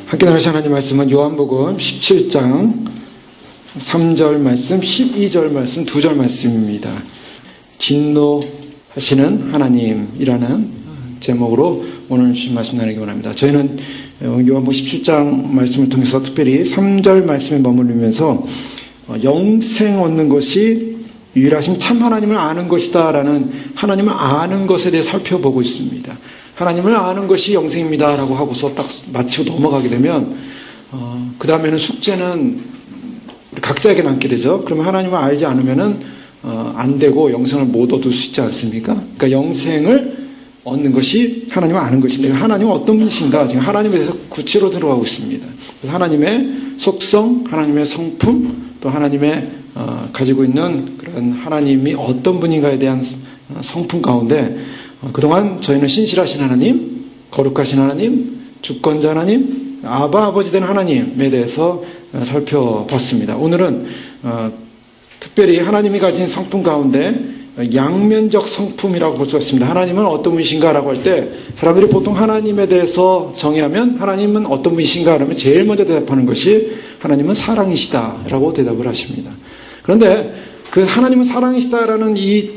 함께 나누실 하나님 말씀은 요한복음 17장 3절 말씀, 12절 말씀, 2절 말씀입니다. 진노하시는 하나님이라는 제목으로 오늘 주신 말씀 나누기 원합니다. 저희는 요한복음 17장 말씀을 통해서 특별히 3절 말씀에 머무르면서 영생 얻는 것이 유일하신 참 하나님을 아는 것이다 라는 하나님을 아는 것에 대해 살펴보고 있습니다. 하나님을 아는 것이 영생입니다 라고 하고서 딱 마치고 넘어가게 되면 그 다음에는 숙제는 각자에게 남게 되죠. 그러면 하나님을 알지 않으면은 안 되고 영생을 못 얻을 수 있지 않습니까? 그러니까 영생을 얻는 것이 하나님을 아는 것인데 하나님은 어떤 분이신가? 지금 하나님에 대해서 구체로 들어가고 있습니다. 그래서 하나님의 속성, 하나님의 성품, 또 하나님의 가지고 있는 그런 하나님이 어떤 분인가에 대한 성품 가운데 그동안 저희는 신실하신 하나님, 거룩하신 하나님, 주권자 하나님, 아버지 된 하나님에 대해서 살펴봤습니다. 오늘은 특별히 하나님이 가진 성품 가운데 양면적 성품이라고 볼 수가 있습니다. 하나님은 어떤 분이신가라고 할 때 사람들이 보통 하나님에 대해서 정의하면 하나님은 어떤 분이신가 그러면 제일 먼저 대답하는 것이 하나님은 사랑이시다라고 대답을 하십니다. 그런데 그 하나님은 사랑이시다라는 이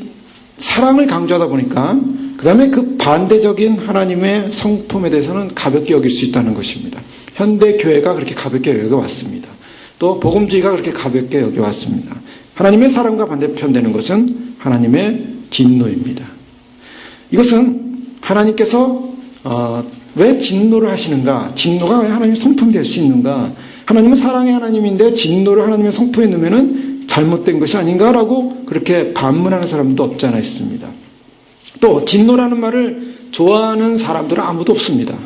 사랑을 강조하다 보니까 그 다음에 그 반대적인 하나님의 성품에 대해서는 가볍게 여길 수 있다는 것입니다. 현대 교회가 그렇게 가볍게 여겨왔습니다. 또 복음주의가 그렇게 가볍게 여겨왔습니다. 하나님의 사랑과 반대편 되는 것은 하나님의 진노입니다. 이것은 하나님께서 왜 진노를 하시는가? 진노가 왜 하나님의 성품이 될 수 있는가? 하나님은 사랑의 하나님인데 진노를 하나님의 성품에 넣으면은 잘못된 것이 아닌가라고 그렇게 반문하는 사람도 없지 않아 있습니다. 또 진노라는 말을 좋아하는 사람들은 아무도 없습니다.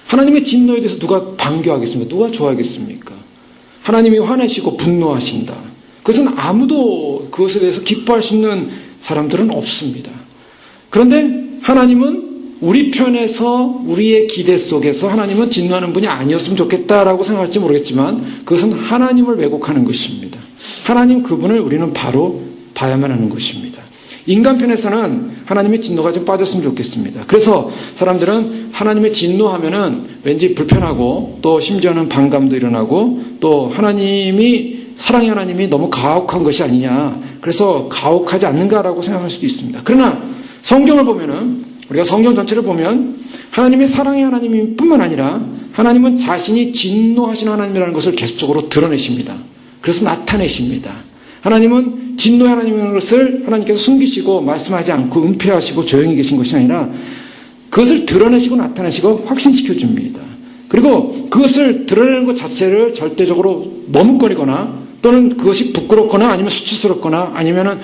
하나님의 진노에 대해서 누가 반겨하겠습니까? 누가 좋아하겠습니까? 하나님이 화내시고 분노하신다. 그것은 아무도 그것에 대해서 기뻐할 수 있는 사람들은 없습니다. 그런데 하나님은 우리 편에서 우리의 기대 속에서 하나님은 진노하는 분이 아니었으면 좋겠다라고 생각할지 모르겠지만 그것은 하나님을 왜곡하는 것입니다. 하나님 그분을 우리는 바로 봐야만 하는 것입니다. 인간 편에서는 하나님의 진노가 좀 빠졌으면 좋겠습니다. 그래서 사람들은 하나님의 진노하면은 왠지 불편하고 또 심지어는 반감도 일어나고 또 사랑의 하나님이 너무 가혹한 것이 아니냐. 그래서 가혹하지 않는가라고 생각할 수도 있습니다. 그러나 성경을 보면은 우리가 성경 전체를 보면 하나님의 사랑의 하나님 뿐만 아니라 하나님은 자신이 진노하시는 하나님이라는 것을 계속적으로 드러내십니다. 그래서 나타내십니다. 하나님은 진노의 하나님이라는 것을 하나님께서 숨기시고 말씀하지 않고 은폐하시고 조용히 계신 것이 아니라 그것을 드러내시고 나타내시고 확신시켜 줍니다. 그리고 그것을 드러내는 것 자체를 절대적으로 머뭇거리거나 또는 그것이 부끄럽거나 아니면 수치스럽거나 아니면은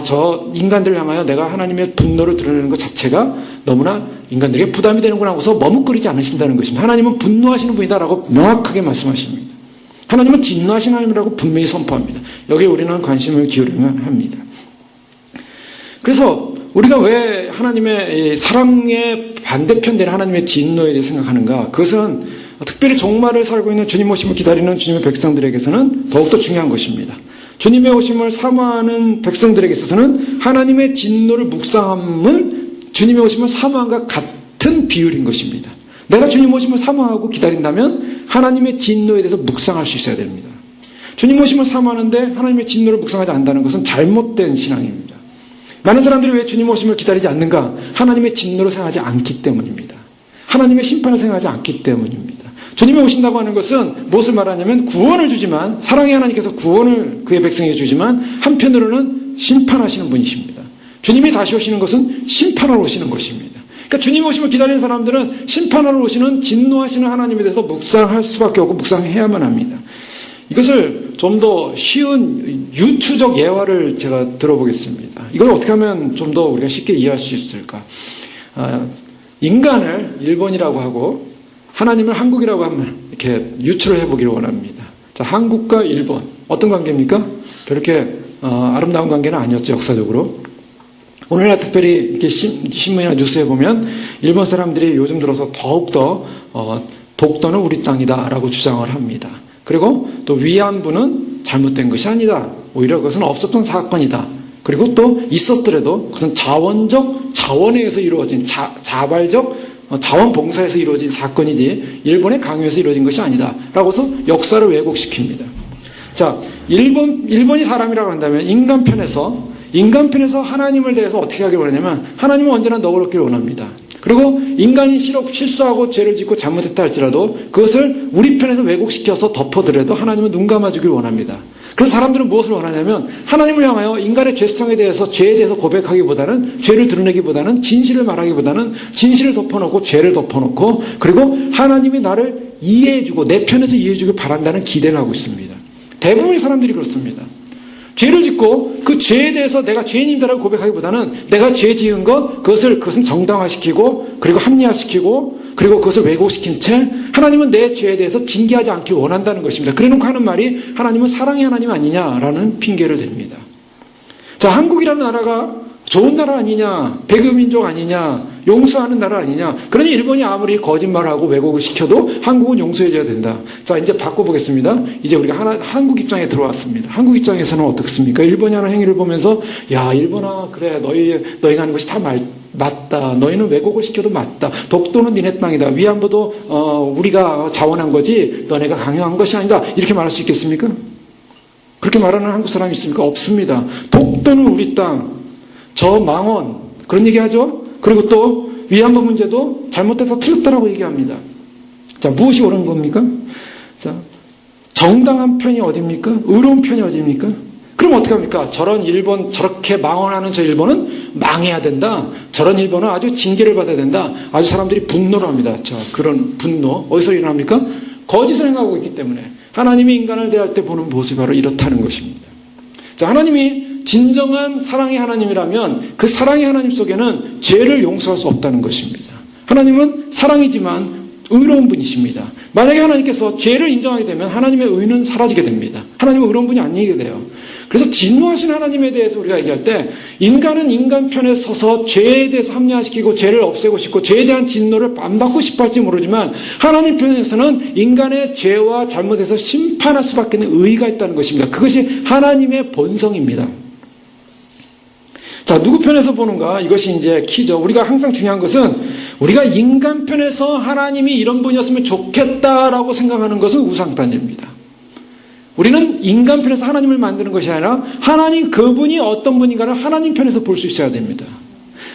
저 인간들을 향하여 내가 하나님의 분노를 드러내는 것 자체가 너무나 인간들에게 부담이 되는구나 하고서 머뭇거리지 않으신다는 것입니다. 하나님은 분노하시는 분이다라고 명확하게 말씀하십니다. 하나님은 진노하시는 하나님이라고 분명히 선포합니다. 여기에 우리는 관심을 기울여야 합니다. 그래서 우리가 왜 하나님의 사랑의 반대편 된 하나님의 진노에 대해 생각하는가? 그것은 특별히 종말을 살고 있는 주님 오심을 기다리는 주님의 백성들에게서는 더욱더 중요한 것입니다. 주님의 오심을 사모하는 백성들에게 있어서는 하나님의 진노를 묵상함은 주님의 오심을 사모함과 같은 비율인 것입니다. 내가 주님 오심을 사모하고 기다린다면 하나님의 진노에 대해서 묵상할 수 있어야 됩니다. 주님 오심을 사모하는데 하나님의 진노를 묵상하지 않는다는 것은 잘못된 신앙입니다. 많은 사람들이 왜 주님 오심을 기다리지 않는가? 하나님의 진노를 생각하지 않기 때문입니다. 하나님의 심판을 생각하지 않기 때문입니다. 주님이 오신다고 하는 것은 무엇을 말하냐면 구원을 주지만 사랑의 하나님께서 구원을 그의 백성에게 주지만 한편으로는 심판하시는 분이십니다. 주님이 다시 오시는 것은 심판하러 오시는 것입니다. 그러니까 주님 오심을 기다리는 사람들은 심판하러 오시는 진노하시는 하나님에 대해서 묵상할 수밖에 없고 묵상해야만 합니다. 이것을 좀 더 쉬운 유추적 예화를 제가 들어보겠습니다. 이걸 어떻게 하면 좀 더 우리가 쉽게 이해할 수 있을까? 인간을 일본이라고 하고 하나님을 한국이라고 하면 이렇게 유추를 해보기를 원합니다. 자, 한국과 일본 어떤 관계입니까? 그렇게 아름다운 관계는 아니었죠, 역사적으로. 오늘날 특별히 이렇게 신문이나 뉴스에 보면 일본 사람들이 요즘 들어서 더욱더 독도는 우리 땅이다라고 주장을 합니다. 그리고 또 위안부는 잘못된 것이 아니다. 오히려 그것은 없었던 사건이다. 그리고 또 있었더라도 그것은 자원에 의해서 이루어진 자발적 자원봉사에서 이루어진 사건이지 일본의 강요에서 이루어진 것이 아니다 라고서 역사를 왜곡시킵니다. 자, 일본이 사람이라고 한다면 인간편에서 하나님을 대해서 어떻게 하길 원하냐면 하나님은 언제나 너그럽기를 원합니다. 그리고 인간이 실수하고 죄를 짓고 잘못했다 할지라도 그것을 우리 편에서 왜곡시켜서 덮어더라도 하나님은 눈 감아주길 원합니다. 그래서 사람들은 무엇을 원하냐면 하나님을 향하여 인간의 죄성에 대해서 죄에 대해서 고백하기보다는 죄를 드러내기보다는 진실을 말하기보다는 진실을 덮어놓고 죄를 덮어놓고 그리고 하나님이 나를 이해해주고 내 편에서 이해해주길 바란다는 기대를 하고 있습니다. 대부분의 사람들이 그렇습니다. 죄를 짓고 그 죄에 대해서 내가 죄인입니다라고 고백하기보다는 내가 죄 지은 그것은 정당화시키고 그리고 합리화시키고 그리고 그것을 왜곡시킨 채 하나님은 내 죄에 대해서 징계하지 않길 원한다는 것입니다. 그래놓고 하는 말이 하나님은 사랑의 하나님 아니냐라는 핑계를 댑니다. 자, 한국이라는 나라가 좋은 나라 아니냐, 배교민족 아니냐, 용서하는 나라 아니냐. 그러니 일본이 아무리 거짓말하고 왜곡을 시켜도 한국은 용서해줘야 된다. 자, 이제 바꿔보겠습니다. 이제 우리가 한국 입장에 들어왔습니다. 한국 입장에서는 어떻습니까? 일본이 하는 행위를 보면서 야, 일본아, 그래, 너희가 하는 것이 다 맞다. 너희는 왜곡을 시켜도 맞다. 독도는 니네 땅이다. 위안부도 우리가 자원한 거지 너네가 강요한 것이 아니다. 이렇게 말할 수 있겠습니까? 그렇게 말하는 한국 사람이 있습니까? 없습니다. 독도는 우리 땅, 저 망원, 그런 얘기 하죠? 그리고 또 위안부 문제도 잘못돼서 틀렸다라고 얘기합니다. 자, 무엇이 옳은 겁니까? 자, 정당한 편이 어디입니까? 의로운 편이 어디입니까? 그럼 어떻게 합니까? 저런 일본, 저렇게 망언하는 저 일본은 망해야 된다. 저런 일본은 아주 징계를 받아야 된다. 아주 사람들이 분노를 합니다. 자, 그런 분노 어디서 일어납니까? 거짓을 행하고 있기 때문에 하나님이 인간을 대할 때 보는 모습이 바로 이렇다는 것입니다. 자, 하나님이 진정한 사랑의 하나님이라면 그 사랑의 하나님 속에는 죄를 용서할 수 없다는 것입니다. 하나님은 사랑이지만 의로운 분이십니다. 만약에 하나님께서 죄를 인정하게 되면 하나님의 의는 사라지게 됩니다. 하나님은 의로운 분이 아니게 돼요. 그래서 진노하신 하나님에 대해서 우리가 얘기할 때 인간은 인간 편에 서서 죄에 대해서 합리화시키고 죄를 없애고 싶고 죄에 대한 진노를 안 받고 싶어 할지 모르지만 하나님 편에서는 인간의 죄와 잘못에서 심판할 수밖에 없는 의의가 있다는 것입니다. 그것이 하나님의 본성입니다. 자, 누구 편에서 보는가? 이것이 이제 키죠. 우리가 항상 중요한 것은 우리가 인간 편에서 하나님이 이런 분이었으면 좋겠다라고 생각하는 것은 우상단지입니다. 우리는 인간 편에서 하나님을 만드는 것이 아니라 하나님 그분이 어떤 분인가를 하나님 편에서 볼 수 있어야 됩니다.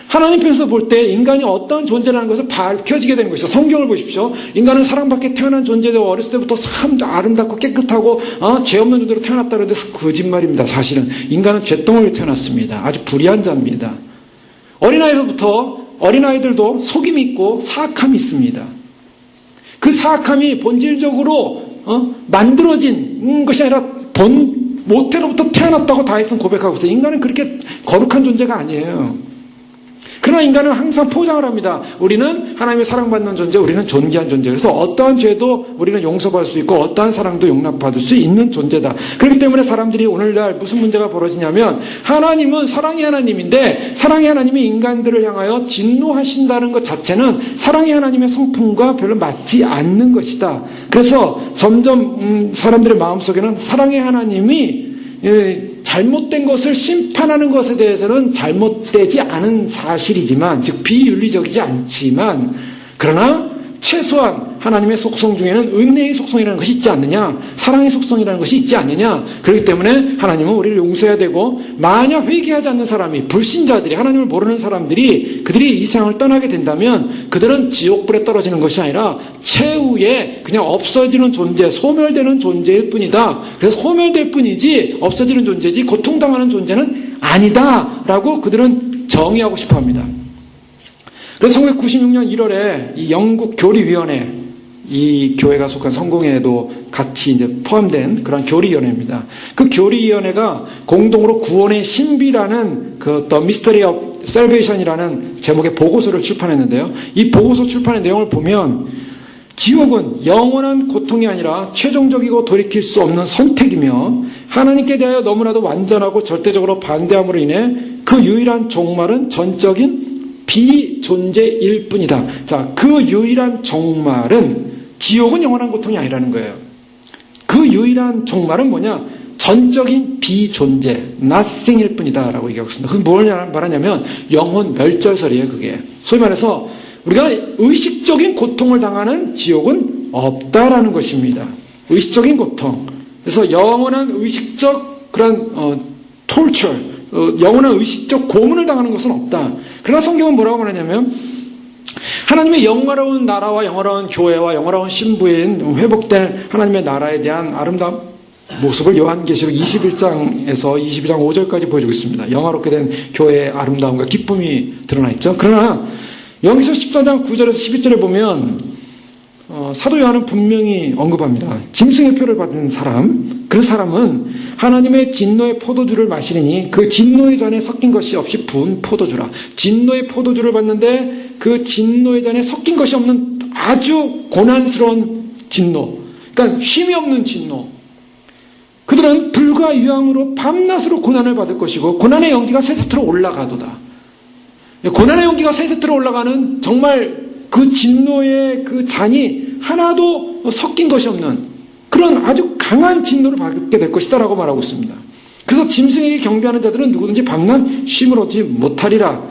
하나님 편에서 볼 때 인간이 어떤 존재라는 것을 밝혀지게 되는 것이죠. 성경을 보십시오. 인간은 사랑받게 태어난 존재되고 어렸을 때부터 참 아름답고 깨끗하고 죄 없는 존재로 태어났다 그러는데 거짓말입니다. 사실은 인간은 죄덩어리로 태어났습니다. 아주 불의한 자입니다. 어린아이들도 속임이 있고 사악함이 있습니다. 그 사악함이 본질적으로 만들어진 것이 아니라 모태로부터 태어났다고 다윗은 고백하고 있어요. 인간은 그렇게 거룩한 존재가 아니에요. 그러나 인간은 항상 포장을 합니다. 우리는 하나님의 사랑받는 존재, 우리는 존귀한 존재. 그래서 어떠한 죄도 우리는 용서받을 수 있고 어떠한 사랑도 용납받을 수 있는 존재다. 그렇기 때문에 사람들이 오늘날 무슨 문제가 벌어지냐면 하나님은 사랑의 하나님인데 사랑의 하나님이 인간들을 향하여 진노하신다는 것 자체는 사랑의 하나님의 성품과 별로 맞지 않는 것이다. 그래서 점점 사람들의 마음속에는 사랑의 하나님이 잘못된 것을 심판하는 것에 대해서는 잘못되지 않은 사실이지만, 즉 비윤리적이지 않지만, 그러나 최소한 하나님의 속성 중에는 은혜의 속성이라는 것이 있지 않느냐, 사랑의 속성이라는 것이 있지 않느냐. 그렇기 때문에 하나님은 우리를 용서해야 되고, 만약 회개하지 않는 사람이, 불신자들이, 하나님을 모르는 사람들이 그들이 이 세상을 떠나게 된다면 그들은 지옥불에 떨어지는 것이 아니라 최후에 그냥 없어지는 존재, 소멸되는 존재일 뿐이다. 그래서 소멸될 뿐이지 없어지는 존재지 고통당하는 존재는 아니다라고 그들은 정의하고 싶어합니다. 그래서 1996년 1월에 이 영국 교리위원회, 이 교회가 속한 성공회에도 같이 이제 포함된 그런 교리위원회입니다. 그 교리위원회가 공동으로 구원의 신비라는 그 The Mystery of Salvation이라는 제목의 보고서를 출판했는데요. 이 보고서 출판의 내용을 보면 지옥은 영원한 고통이 아니라 최종적이고 돌이킬 수 없는 선택이며 하나님께 대하여 너무나도 완전하고 절대적으로 반대함으로 인해 그 유일한 종말은 전적인 비존재일 뿐이다. 자, 그 유일한 종말은 지옥은 영원한 고통이 아니라는 거예요. 그 유일한 종말은 뭐냐? 전적인 비존재, nothing일 뿐이다 라고 얘기하고 있습니다. 그게 뭘 말하냐면 영혼 멸절설이에요. 그게 소위 말해서 우리가 의식적인 고통을 당하는 지옥은 없다라는 것입니다. 의식적인 고통. 그래서 영원한 의식적 그런 torture, 영원한 의식적 고문을 당하는 것은 없다. 그러나 성경은 뭐라고 말하냐면 하나님의 영화로운 나라와 영화로운 교회와 영화로운 신부인 회복된 하나님의 나라에 대한 아름다운 모습을 요한계시록 21장에서 22장 5절까지 보여주고 있습니다. 영화롭게 된 교회의 아름다움과 기쁨이 드러나 있죠. 그러나 여기서 14장 9절에서 11절에 보면 사도 요한은 분명히 언급합니다. 짐승의 표를 받은 사람, 그 사람은 하나님의 진노의 포도주를 마시니 그 진노의 잔에 섞인 것이 없이 부은 포도주라. 진노의 포도주를 받는데 그 진노의 잔에 섞인 것이 없는 아주 고난스러운 진노, 그러니까 쉼이 없는 진노. 그들은 불과 유황으로 밤낮으로 고난을 받을 것이고 고난의 연기가 세세토록 올라가도다. 고난의 연기가 세세토록 올라가는 정말 그 진노의 그 잔이 하나도 섞인 것이 없는 그런 아주 강한 진노를 받게 될 것이다 라고 말하고 있습니다. 그래서 짐승에게 경배하는 자들은 누구든지 밤낮 쉼을 얻지 못하리라.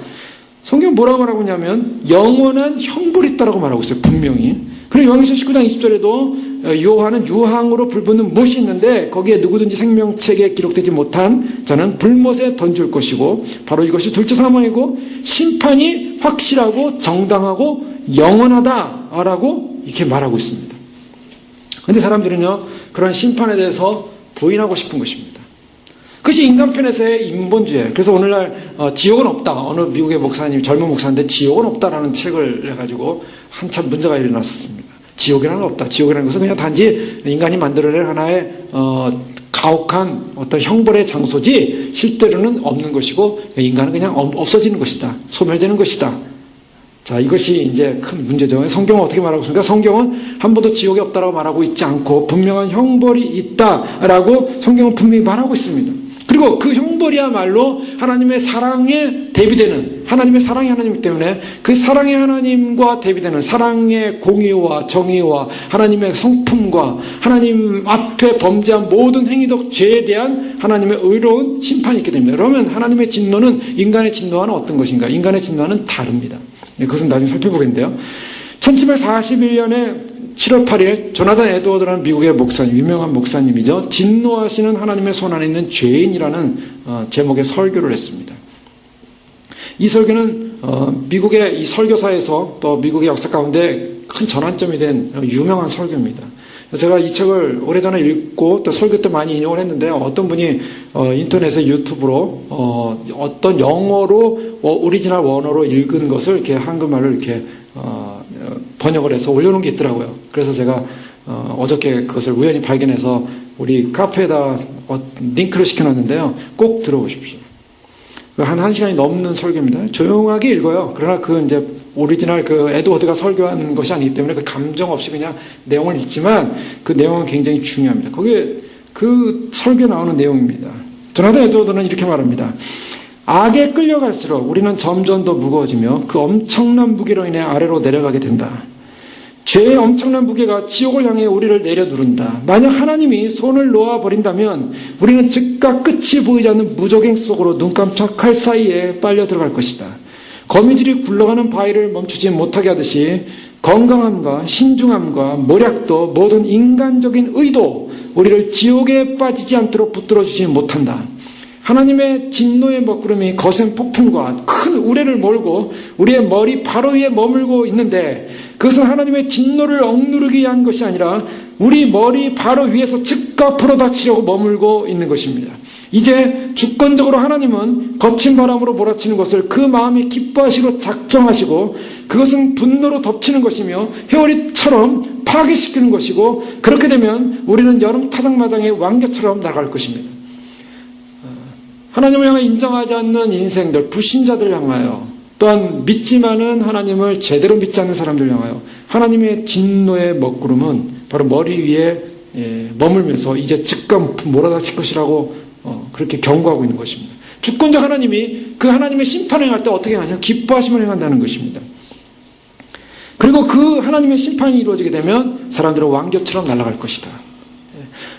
성경은 뭐라고 말하고 있냐면 영원한 형벌이 있다라고 말하고 있어요. 분명히. 그리고 요한계시록 19장 20절에도 요한은 유황으로 불붙는 못이 있는데 거기에 누구든지 생명책에 기록되지 못한 자는 불못에 던질 것이고 바로 이것이 둘째 사망이고 심판이 확실하고 정당하고 영원하다라고 이렇게 말하고 있습니다. 그런데 사람들은요 그런 심판에 대해서 부인하고 싶은 것입니다. 그것이 인간편에서의 인본주의. 그래서 오늘날 지옥은 없다. 어느 미국의 목사님, 젊은 목사인데 지옥은 없다라는 책을 해가지고 한참 문제가 일어났었습니다. 지옥이라는 건 없다. 지옥이라는 것은 그냥 단지 인간이 만들어낼 하나의 가혹한 어떤 형벌의 장소지 실제로는 없는 것이고 인간은 그냥 없어지는 것이다. 소멸되는 것이다. 자, 이것이 이제 큰 문제죠. 성경은 어떻게 말하고 있습니까? 성경은 한 번도 지옥이 없다라고 말하고 있지 않고 분명한 형벌이 있다라고 성경은 분명히 말하고 있습니다. 그리고 그 형벌이야말로 하나님의 사랑에 대비되는 하나님의 사랑이 하나님이기 때문에 그 사랑의 하나님과 대비되는 사랑의 공의와 정의와 하나님의 성품과 하나님 앞에 범죄한 모든 행위적 죄에 대한 하나님의 의로운 심판이 있게 됩니다. 그러면 하나님의 진노는 인간의 진노와는 어떤 것인가? 인간의 진노와는 다릅니다. 그것은 나중에 살펴보겠는데요. 1741년에 7월 8일 조나단 에드워드라는 미국의 목사님, 유명한 목사님이죠. 진노하시는 하나님의 손 안에 있는 죄인이라는 제목의 설교를 했습니다. 이 설교는 미국의 이 설교사에서 또 미국의 역사 가운데 큰 전환점이 된 유명한 설교입니다. 제가 이 책을 오래전에 읽고 또 설교 때 많이 인용을 했는데요. 어떤 분이 인터넷에 유튜브로 어떤 영어로 오리지널 원어로 읽은 것을 이렇게 한글말로 이렇게 번역을 해서 올려놓은 게 있더라고요. 그래서 제가 어저께 그것을 우연히 발견해서 우리 카페에다 링크를 시켜놨는데요. 꼭 들어보십시오. 한 1시간이 넘는 설교입니다. 조용하게 읽어요. 그러나 그 이제 오리지널 그 에드워드가 설교한 것이 아니기 때문에 그 감정 없이 그냥 내용을 읽지만 그 내용은 굉장히 중요합니다. 거기에 그 설교에 나오는 내용입니다. 조나단 에드워드는 이렇게 말합니다. 악에 끌려갈수록 우리는 점점 더 무거워지며 그 엄청난 무게로 인해 아래로 내려가게 된다. 죄의 엄청난 무게가 지옥을 향해 우리를 내려누른다. 만약 하나님이 손을 놓아버린다면 우리는 즉각 끝이 보이지 않는 무적행 속으로 눈 깜짝할 사이에 빨려 들어갈 것이다. 거미줄이 굴러가는 바위를 멈추지 못하게 하듯이 건강함과 신중함과 모략도 모든 인간적인 의도 우리를 지옥에 빠지지 않도록 붙들어주지 못한다. 하나님의 진노의 먹구름이 거센 폭풍과 큰 우레를 몰고 우리의 머리 바로 위에 머물고 있는데 그것은 하나님의 진노를 억누르기 위한 것이 아니라 우리 머리 바로 위에서 즉각 풀어닥치려고 머물고 있는 것입니다. 이제 주권적으로 하나님은 거친 바람으로 몰아치는 것을 그 마음이 기뻐하시고 작정하시고 그것은 분노로 덮치는 것이며 회오리처럼 파괴시키는 것이고 그렇게 되면 우리는 여름 타작마당의 왕겨처럼 나갈 것입니다. 하나님을 향해 인정하지 않는 인생들, 불신자들을 향하여 또한 믿지만은 하나님을 제대로 믿지 않는 사람들을 향하여 하나님의 진노의 먹구름은 바로 머리 위에 머물면서 이제 즉각 몰아닥칠 것이라고 그렇게 경고하고 있는 것입니다. 주권자 하나님이 그 하나님의 심판을 행할 때 어떻게 하냐? 기뻐하심을 행한다는 것입니다. 그리고 그 하나님의 심판이 이루어지게 되면 사람들은 왕겨처럼 날아갈 것이다.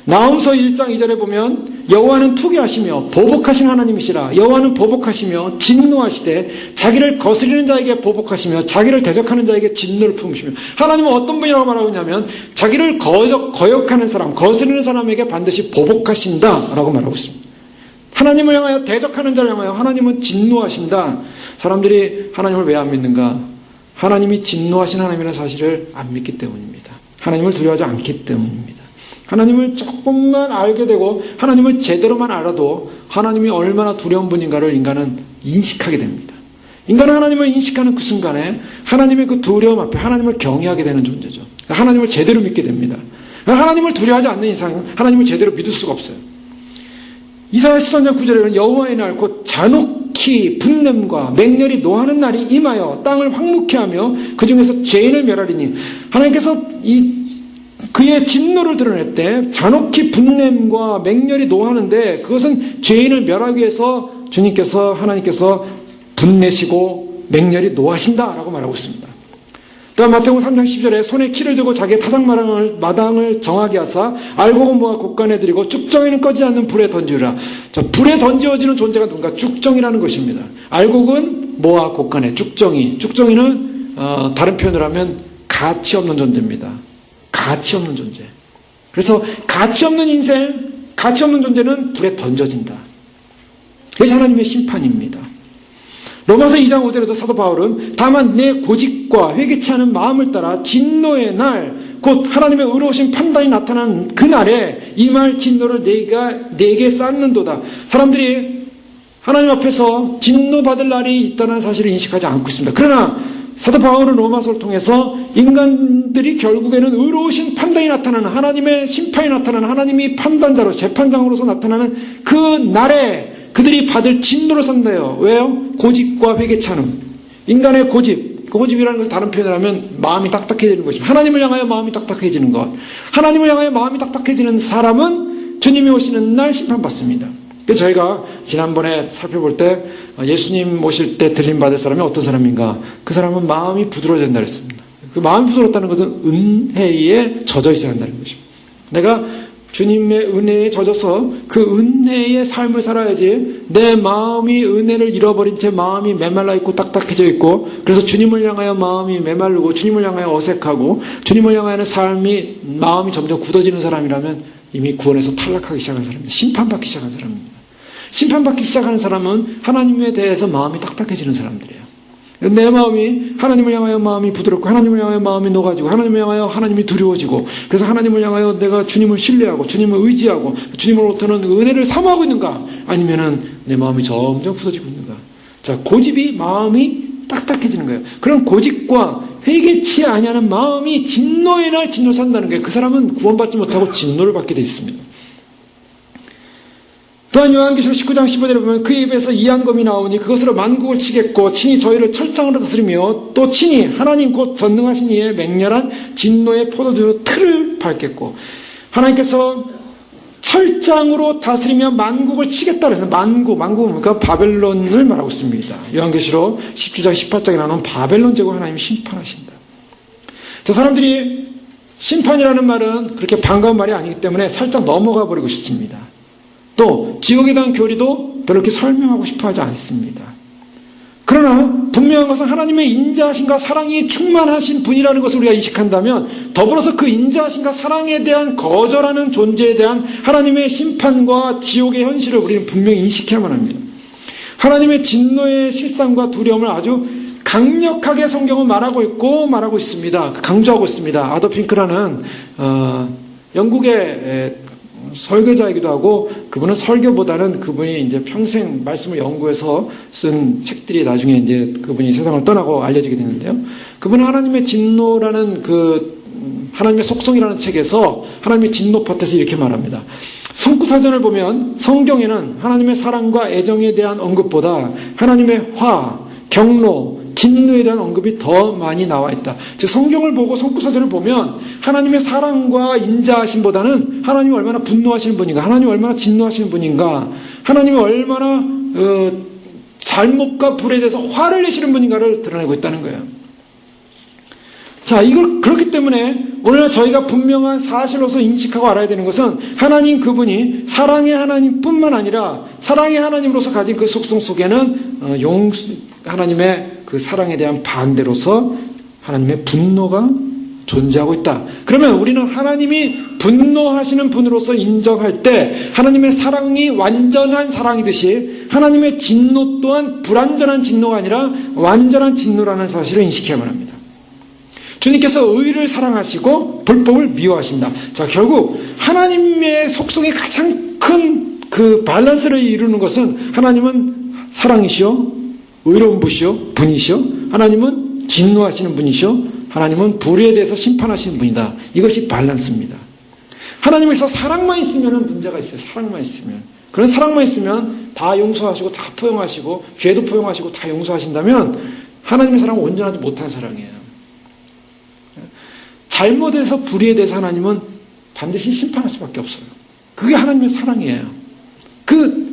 나훔서 1장 2절에 보면 여호와는 투기하시며 보복하신 하나님이시라. 여호와는 보복하시며 진노하시되 자기를 거스리는 자에게 보복하시며 자기를 대적하는 자에게 진노를 품으시며. 하나님은 어떤 분이라고 말하고 있냐면 자기를 거역하는 사람, 거스리는 사람에게 반드시 보복하신다라고 말하고 있습니다. 하나님을 향하여 대적하는 자를 향하여 하나님은 진노하신다. 사람들이 하나님을 왜 안 믿는가? 하나님이 진노하신 하나님이라는 사실을 안 믿기 때문입니다. 하나님을 두려워하지 않기 때문입니다. 하나님을 조금만 알게 되고 하나님을 제대로만 알아도 하나님이 얼마나 두려운 분인가를 인간은 인식하게 됩니다. 인간은 하나님을 인식하는 그 순간에 하나님의 그 두려움 앞에 하나님을 경외하게 되는 존재죠. 하나님을 제대로 믿게 됩니다. 하나님을 두려워하지 않는 이상 하나님을 제대로 믿을 수가 없어요. 이사야 13장 9절에는 여호와의 날 곧 잔혹히 분냄과 맹렬히 노하는 날이 임하여 땅을 황무케 하며 그 중에서 죄인을 멸하리니. 하나님께서 그의 진노를 드러낼 때 잔혹히 분냄과 맹렬히 노하는데 그것은 죄인을 멸하기 위해서 하나님께서 분내시고 맹렬히 노하신다라고 말하고 있습니다. 또한 마태복음 3장 10절에 손에 키를 들고 자기의 타작 마당을 정하게 하사 알곡은 모아 곡간에 들이고 쭉정이는 꺼지지 않는 불에 던지리라. 자, 불에 던지어지는 존재가 누군가? 쭉정이라는 것입니다. 알곡은 모아 곡간에, 쭉정이는 다른 표현을 하면 가치 없는 존재입니다. 가치 없는 존재. 그래서 가치 없는 인생, 가치 없는 존재는 불에 던져진다. 그래서 하나님의 심판입니다. 로마서 2장 5절에도 사도 바울은 다만 내 고집과 회개치 않은 마음을 따라 진노의 날, 곧 하나님의 의로우신 판단이 나타나는 그날에 이 말 진노를 내게 쌓는도다. 사람들이 하나님 앞에서 진노받을 날이 있다는 사실을 인식하지 않고 있습니다. 그러나 사도 바울은 로마서를 통해서 인간들이 결국에는 의로우신 판단이 나타나는, 하나님의 심판이 나타나는, 하나님이 판단자로 재판장으로서 나타나는 그 날에 그들이 받을 진노를 선다요. 왜요? 고집과 회개차는. 인간의 고집이라는 것을 다른 표현을 하면 마음이 딱딱해지는 것입니다. 하나님을 향하여 마음이 딱딱해지는 것. 하나님을 향하여 마음이 딱딱해지는 사람은 주님이 오시는 날 심판받습니다. 그래서 저희가 지난번에 살펴볼 때 예수님 오실 때 들림받을 사람이 어떤 사람인가? 그 사람은 마음이 부드러워야 된다 그랬습니다. 그 마음이 부드럽다는 것은 은혜에 젖어 있어야 한다는 것입니다. 내가 주님의 은혜에 젖어서 그 은혜의 삶을 살아야지 내 마음이 은혜를 잃어버린 채 마음이 메말라 있고 딱딱해져 있고, 그래서 주님을 향하여 마음이 메말르고 주님을 향하여 어색하고 주님을 향하여는 마음이 점점 굳어지는 사람이라면 이미 구원에서 탈락하기 시작한 사람입니다. 심판받기 시작한 사람입니다. 심판받기 시작하는 사람은 하나님에 대해서 마음이 딱딱해지는 사람들이에요. 내 마음이 하나님을 향하여 마음이 부드럽고 하나님을 향하여 마음이 녹아지고 하나님을 향하여 하나님이 두려워지고, 그래서 하나님을 향하여 내가 주님을 신뢰하고 주님을 의지하고 주님으로부터는 은혜를 사모하고 있는가, 아니면은 내 마음이 점점 굳어지고 있는가. 자, 고집이 마음이 딱딱해지는 거예요. 그런 고집과 회개치 아니하는 마음이 진노의 날 진노를 산다는 거예요. 그 사람은 구원받지 못하고 진노를 받게 되어 있습니다. 또한 요한계시록 19장 15절에 보면 그 입에서 이한검이 나오니 그것으로 만국을 치겠고 친히 저희를 철장으로 다스리며 또 친히 하나님 곧 전능하신 이의 맹렬한 진노의 포도주로 틀을 밟겠고, 하나님께서 철장으로 다스리며 만국을 치겠다 그래서 만국은 그러니까 바벨론을 말하고 있습니다. 요한계시록 17장 18장에 나오는 바벨론 제국 하나님이 심판하신다. 저 사람들이 심판이라는 말은 그렇게 반가운 말이 아니기 때문에 살짝 넘어가 버리고 싶습니다. 또 지옥에 대한 교리도 별로 그렇게 설명하고 싶어 하지 않습니다. 그러나 분명한 것은 하나님의 인자하심과 사랑이 충만하신 분이라는 것을 우리가 인식한다면, 더불어서 그 인자하심과 사랑에 대한 거절하는 존재에 대한 하나님의 심판과 지옥의 현실을 우리는 분명히 인식해야만 합니다. 하나님의 진노의 실상과 두려움을 아주 강력하게 성경은 말하고 있습니다. 강조하고 있습니다. 아더 핑크라는 영국의 설교자이기도 하고, 그분은 설교보다는 그분이 이제 평생 말씀을 연구해서 쓴 책들이 나중에 이제 그분이 세상을 떠나고 알려지게 되는데요. 그분은 하나님의 진노라는 하나님의 속성이라는 책에서 하나님의 진노 파트에서 이렇게 말합니다. 성구사전을 보면 성경에는 하나님의 사랑과 애정에 대한 언급보다 하나님의 화, 경로, 진노에 대한 언급이 더 많이 나와 있다. 즉 성경을 보고 성구사전을 보면 하나님의 사랑과 인자하심보다는 하나님이 얼마나 분노하시는 분인가, 하나님이 얼마나 진노하시는 분인가, 하나님이 얼마나 잘못과 불에 대해서 화를 내시는 분인가를 드러내고 있다는 거예요. 자, 이걸 그렇기 때문에 오늘 저희가 분명한 사실로서 인식하고 알아야 되는 것은 하나님 그분이 사랑의 하나님뿐만 아니라 사랑의 하나님으로서 가진 그 속성 속에는 하나님의 그 사랑에 대한 반대로서 하나님의 분노가 존재하고 있다. 그러면 우리는 하나님이 분노하시는 분으로서 인정할 때 하나님의 사랑이 완전한 사랑이듯이 하나님의 진노 또한 불완전한 진노가 아니라 완전한 진노라는 사실을 인식해야만 합니다. 주님께서 의를 사랑하시고 불법을 미워하신다. 자, 결국 하나님의 속성이 가장 큰 그 밸런스를 이루는 것은 하나님은 사랑이시오, 의로운 분이시오, 하나님은 진노하시는 분이시오, 하나님은 불의에 대해서 심판하시는 분이다. 이것이 밸런스입니다. 하나님에서 사랑만 있으면 문제가 있어요. 사랑만 있으면. 그런 사랑만 있으면 다 용서하시고 다 포용하시고 죄도 포용하시고 다 용서하신다면 하나님의 사랑은 온전하지 못한 사랑이에요. 잘못해서 불의에 대해서 하나님은 반드시 심판할 수밖에 없어요. 그게 하나님의 사랑이에요. 그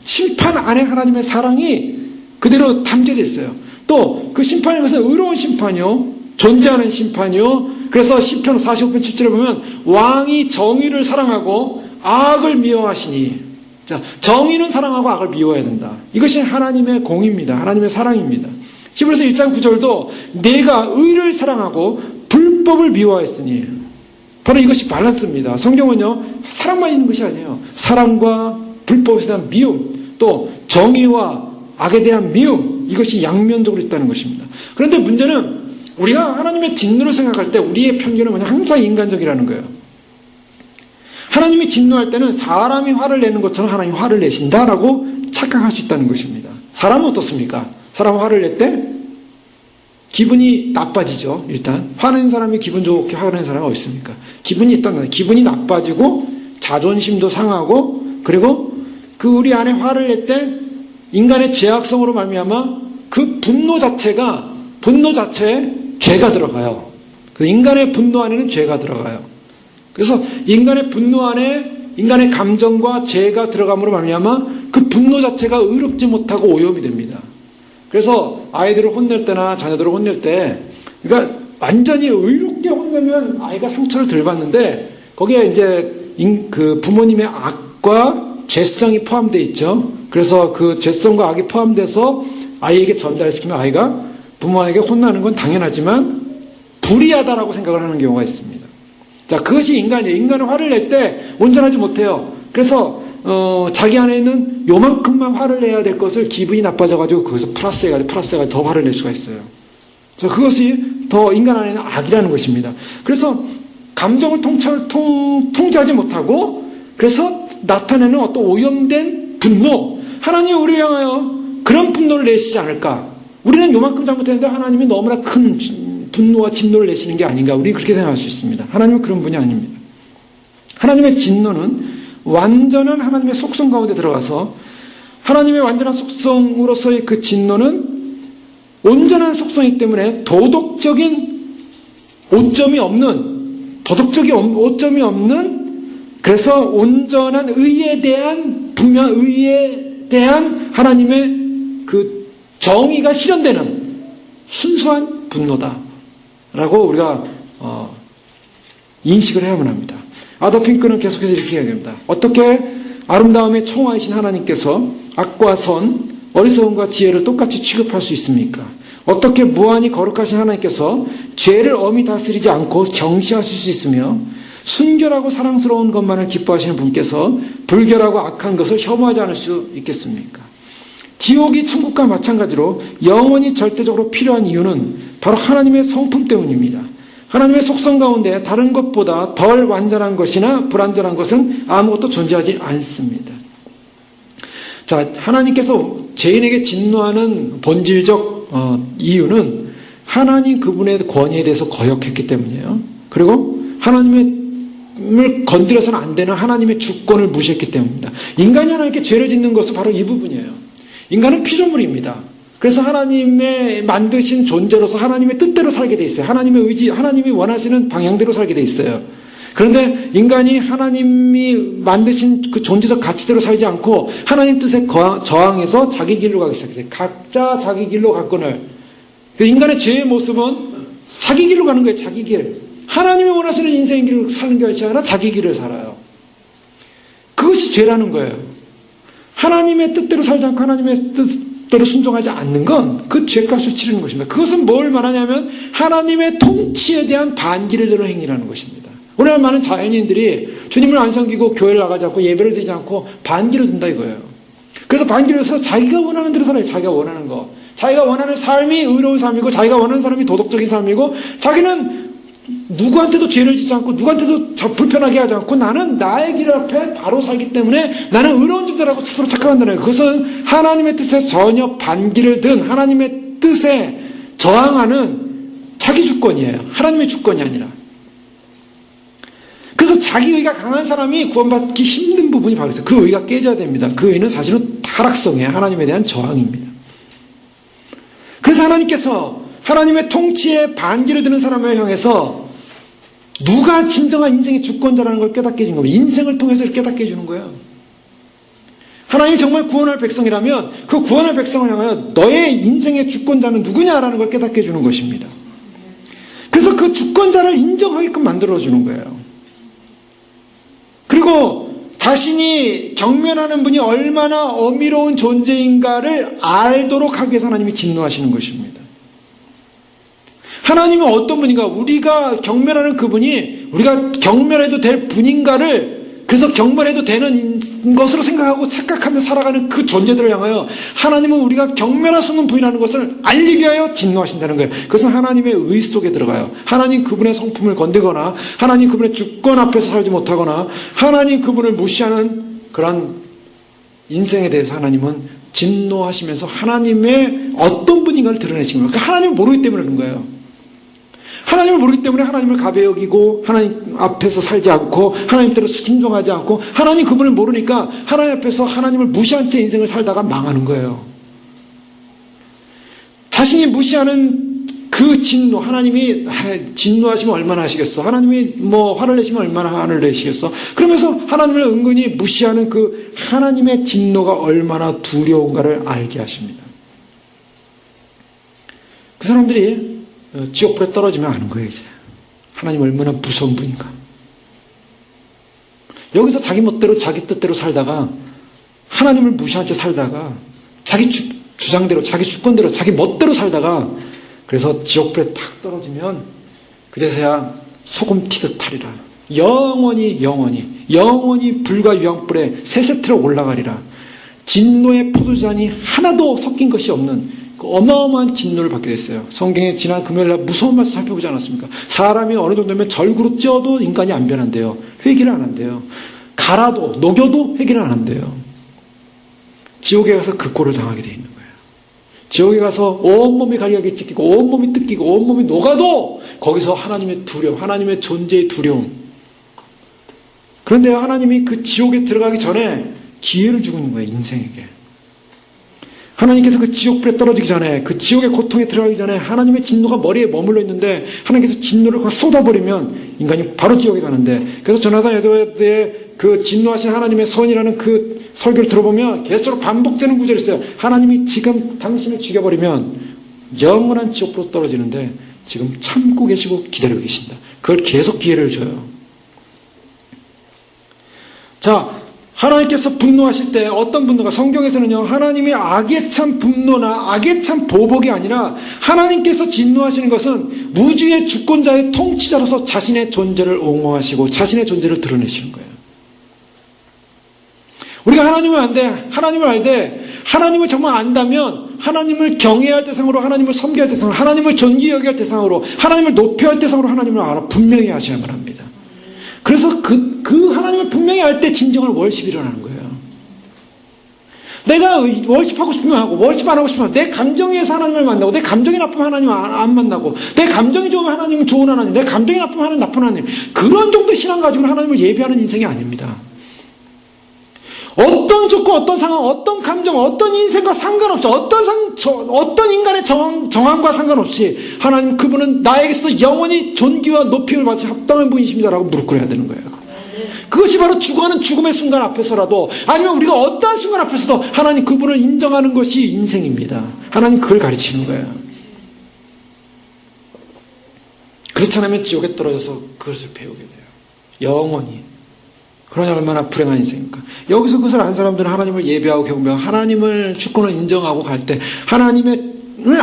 심판 안에 하나님의 사랑이 그대로 담겨져 있어요. 또 그 심판이 것은 의로운 심판이요, 존재하는 심판이요. 그래서 시편 45편 7절에 보면 왕이 정의를 사랑하고 악을 미워하시니, 자, 정의는 사랑하고 악을 미워해야 된다. 이것이 하나님의 공입니다. 하나님의 사랑입니다. 히브리서 1장 9절도 내가 의를 사랑하고 불법을 미워했으니, 바로 이것이 밸런스입니다. 성경은요, 사랑만 있는 것이 아니에요. 사랑과 불법에 대한 미움, 또 정의와 악에 대한 미움, 이것이 양면적으로 있다는 것입니다. 그런데 문제는 우리가 하나님의 진노를 생각할 때 우리의 편견은 뭐냐? 항상 인간적이라는 거예요. 하나님이 진노할 때는 사람이 화를 내는 것처럼 하나님이 화를 내신다라고 착각할 수 있다는 것입니다. 사람은 어떻습니까? 사람은 화를 낼 때 기분이 나빠지죠. 일단 화내는 사람이 기분 좋게 화내는 사람이 어디 있습니까? 기분이 있다는, 기분이 나빠지고 자존심도 상하고, 그리고 그 우리 안에 화를 낼 때 인간의 죄악성으로 말미암아 그 분노 자체에 죄가 들어가요. 그 인간의 분노 안에는 죄가 들어가요. 그래서 인간의 분노 안에 인간의 감정과 죄가 들어감으로 말미암아 그 분노 자체가 의롭지 못하고 오염이 됩니다. 그래서 아이들을 혼낼 때나 자녀들을 혼낼 때, 그러니까 완전히 의롭게 혼내면 아이가 상처를 덜 받는데 거기에 이제 그 부모님의 악과 죄성이 포함되어 있죠. 그래서 그 죄성과 악이 포함돼서 아이에게 전달시키면 아이가 부모에게 혼나는 건 당연하지만 불의하다라고 생각을 하는 경우가 있습니다. 자, 그것이 인간이에요. 인간은 화를 낼 때 온전하지 못해요. 그래서 자기 안에 있는 요만큼만 화를 내야 될 것을 기분이 나빠져가지고 거기서 플러스해가지고 더 화를 낼 수가 있어요. 자, 그것이 더 인간 안에 있는 악이라는 것입니다. 그래서 감정을 통제하지 못하고, 그래서 나타내는 어떤 오염된 분노, 하나님이 우리를 향하여 그런 분노를 내시지 않을까? 우리는 요만큼 잘못했는데 하나님이 너무나 큰 분노와 진노를 내시는 게 아닌가? 우리는 그렇게 생각할 수 있습니다. 하나님은 그런 분이 아닙니다. 하나님의 진노는 완전한 하나님의 속성 가운데 들어가서 하나님의 완전한 속성으로서의 그 진노는 온전한 속성이기 때문에 도덕적인 오점이 없는, 그래서 온전한 의에 대한, 분명 의에 대한 하나님의 그 정의가 실현되는 순수한 분노다라고 우리가 인식을 해야만 합니다. 아더 핑크는 계속해서 이렇게 이야기합니다. 어떻게 아름다움의 총화이신 하나님께서 악과 선, 어리석음과 지혜를 똑같이 취급할 수 있습니까? 어떻게 무한히 거룩하신 하나님께서 죄를 엄히 다스리지 않고 경시하실 수 있으며 순결하고 사랑스러운 것만을 기뻐하시는 분께서 불결하고 악한 것을 혐오하지 않을 수 있겠습니까? 지옥이 천국과 마찬가지로 영원히 절대적으로 필요한 이유는 바로 하나님의 성품 때문입니다. 하나님의 속성 가운데 다른 것보다 덜 완전한 것이나 불완전한 것은 아무것도 존재하지 않습니다. 자, 하나님께서 죄인에게 진노하는 본질적 이유는 하나님 그분의 권위에 대해서 거역했기 때문이에요. 그리고 하나님을 건드려서는 안 되는 하나님의 주권을 무시했기 때문입니다. 인간이 하나님께 죄를 짓는 것은 바로 이 부분이에요. 인간은 피조물입니다. 그래서 하나님의 만드신 존재로서 하나님의 뜻대로 살게 돼 있어요. 하나님의 의지, 하나님이 원하시는 방향대로 살게 돼 있어요. 그런데 인간이 하나님이 만드신 그 존재적 가치대로 살지 않고 하나님 뜻에 저항해서 자기 길로 가기 시작했어요. 각자 자기 길로 갔거늘. 인간의 죄의 모습은 자기 길로 가는 거예요. 자기 길. 하나님이 원하시는 인생의 길을 사는 것이 아니라 자기 길을 살아요. 그것이 죄라는 거예요. 하나님의 뜻대로 살지 않고 하나님의 뜻대로 순종하지 않는 건 그 죄값을 치르는 것입니다. 그것은 뭘 말하냐면 하나님의 통치에 대한 반기를 드는 행위라는 것입니다. 오늘 많은 자연인들이 주님을 안 섬기고 교회를 나가지 않고 예배를 드리지 않고 반기를 든다 이거예요. 그래서 반기를 해서 자기가 원하는 대로 살아요. 자기가 원하는 거. 자기가 원하는 삶이 의로운 삶이고 자기가 원하는 삶이 도덕적인 삶이고 자기는 누구한테도 죄를 짓지 않고 누구한테도 불편하게 하지 않고 나는 나의 길 앞에 바로 살기 때문에 나는 의로운 존재라고 스스로 착각한다는 거예요. 그것은 하나님의 뜻에 전혀 반기를 든 하나님의 뜻에 저항하는 자기 주권이에요. 하나님의 주권이 아니라. 그래서 자기 의가 강한 사람이 구원받기 힘든 부분이 바로 있어요. 그 의가 깨져야 됩니다. 그 의는 사실은 타락성이에요. 하나님에 대한 저항입니다. 그래서 하나님께서 하나님의 통치에 반기를 드는 사람을 향해서 누가 진정한 인생의 주권자라는 걸 깨닫게 해준 겁니다. 인생을 통해서 깨닫게 해주는 거예요. 하나님이 정말 구원할 백성이라면 그 구원할 백성을 향하여 너의 인생의 주권자는 누구냐라는 걸 깨닫게 해주는 것입니다. 그래서 그 주권자를 인정하게끔 만들어주는 거예요. 그리고 자신이 경멸하는 분이 얼마나 어미로운 존재인가를 알도록 하기 위해서 하나님이 진노하시는 것입니다. 하나님은 어떤 분인가? 우리가 경멸하는 그분이 우리가 경멸해도 될 분인가를 그래서 경멸해도 되는 것으로 생각하고 착각하며 살아가는 그 존재들을 향하여 하나님은 우리가 경멸할 수 없는 분이라는 것을 알리기 위하여 진노하신다는 거예요. 그것은 하나님의 의 속에 들어가요. 하나님 그분의 성품을 건드거나 하나님 그분의 주권 앞에서 살지 못하거나 하나님 그분을 무시하는 그런 인생에 대해서 하나님은 진노하시면서 하나님의 어떤 분인가를 드러내신 거예요. 그러니까 하나님을 모르기 때문에 그런 거예요. 하나님을 모르기 때문에 하나님을 가벼이 여기고 하나님 앞에서 살지 않고 하나님대로 순종하지 않고 하나님 그분을 모르니까 하나님 앞에서 하나님을 무시한 채 인생을 살다가 망하는 거예요. 자신이 무시하는 그 진노, 하나님이 진노하시면 얼마나 하시겠어? 하나님이 화를 내시면 얼마나 화를 내시겠어? 그러면서 하나님을 은근히 무시하는 그 하나님의 진노가 얼마나 두려운가를 알게 하십니다. 그 사람들이 지옥불에 떨어지면 아는 거예요, 이제. 하나님 얼마나 무서운 분인가. 여기서 자기 멋대로, 자기 뜻대로 살다가, 하나님을 무시한 채 살다가, 자기 주장대로, 자기 주권대로, 자기 멋대로 살다가, 그래서 지옥불에 탁 떨어지면, 그제서야 소금 튀듯 하리라. 영원히 불과 유황불에 세세트로 올라가리라. 진노의 포도잔이 하나도 섞인 것이 없는 어마어마한 진노를 받게 됐어요. 성경에 지난 금요일날 무서운 말씀 살펴보지 않았습니까? 사람이 어느 정도면 절구로 쪄도 인간이 안 변한대요. 회개를 안 한대요. 갈아도 녹여도 회개를 안 한대요. 지옥에 가서 그 꼴을 당하게 돼 있는 거예요. 지옥에 가서 온몸이 갈기갈기 찢기고 온몸이 뜯기고 온몸이 녹아도 거기서 하나님의 두려움, 하나님의 존재의 두려움. 그런데 하나님이 그 지옥에 들어가기 전에 기회를 주고 있는 거예요. 인생에게. 하나님께서 그 지옥불에 떨어지기 전에 그 지옥의 고통에 들어가기 전에 하나님의 진노가 머리에 머물러 있는데 하나님께서 진노를 확 쏟아버리면 인간이 바로 지옥에 가는데 그래서 조나단 에드워드의 그 진노하신 하나님의 선이라는 그 설교를 들어보면 계속 반복되는 구절이 있어요. 하나님이 지금 당신을 죽여버리면 영원한 지옥으로 떨어지는데 지금 참고 계시고 기다리고 계신다. 그걸 계속 기회를 줘요. 자, 하나님께서 분노하실 때 어떤 분노가 성경에서는요 하나님이 악에 찬 분노나 악에 찬 보복이 아니라 하나님께서 진노하시는 것은 무주의 주권자의 통치자로서 자신의 존재를 옹호하시고 자신의 존재를 드러내시는 거예요. 우리가 하나님을 하나님을 알되 하나님을 정말 안다면 하나님을 경외할 대상으로 하나님을 섬겨야 할 대상으로 하나님을 존귀히 여겨야 할 대상으로 하나님을 높여야 할 대상으로 하나님을 알아 분명히 아셔야만 합니다. 그래서 그 하나님을 분명히 알 때 진정한 월십이 일어나는 거예요. 내가 월십하고 싶으면 하고 월십 안 하고 싶으면 내 감정에 의해서 하나님을 만나고 내 감정이 나쁘면 하나님 안 만나고 내 감정이 좋으면 하나님은 좋은 하나님 내 감정이 나쁘면 하나님 나쁜 하나님 그런 정도의 신앙 가지고는 하나님을 예배하는 인생이 아닙니다. 어떤 조건, 어떤 상황, 어떤 감정, 어떤 인생과 상관없이 어떤 인간의 정황과 상관없이 하나님 그분은 나에게서 영원히 존귀와 높임을 받으시 합당한 분이십니다라고 무릎 꿇어야 되는 거예요. 그것이 바로 죽어가는 죽음의 순간 앞에서라도 아니면 우리가 어떠한 순간 앞에서도 하나님 그분을 인정하는 것이 인생입니다. 하나님 그걸 가르치는 거예요. 그렇지 않으면 지옥에 떨어져서 그것을 배우게 돼요. 영원히. 그러니 얼마나 불행한 인생입니까? 여기서 그것을 안 사람들은 하나님을 예배하고 경배하고 하나님을 주권을 인정하고 갈 때 하나님을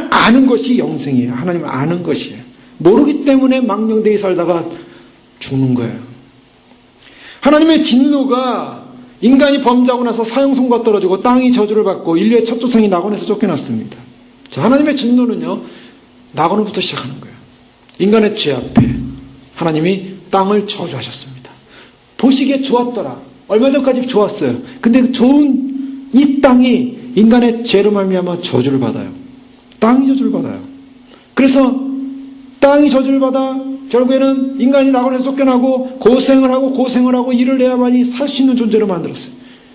아는 것이 영생이에요. 하나님을 아는 것이에요. 모르기 때문에 망령되게 살다가 죽는 거예요. 하나님의 진노가 인간이 범죄하고 나서 사형선고가 떨어지고 땅이 저주를 받고 인류의 첫 조상이 낙원에서 쫓겨났습니다. 자, 하나님의 진노는요, 낙원부터 시작하는 거예요. 인간의 죄 앞에 하나님이 땅을 저주하셨습니다. 보시기에 좋았더라. 얼마 전까지 좋았어요. 근데 좋은 이 땅이 인간의 죄로 말미암아 저주를 받아요. 땅이 저주를 받아요. 그래서 땅이 저주를 받아 결국에는 인간이 낙원에서 쫓겨나고 고생을 하고 일을 해야만이 살 수 있는 존재로 만들었어요.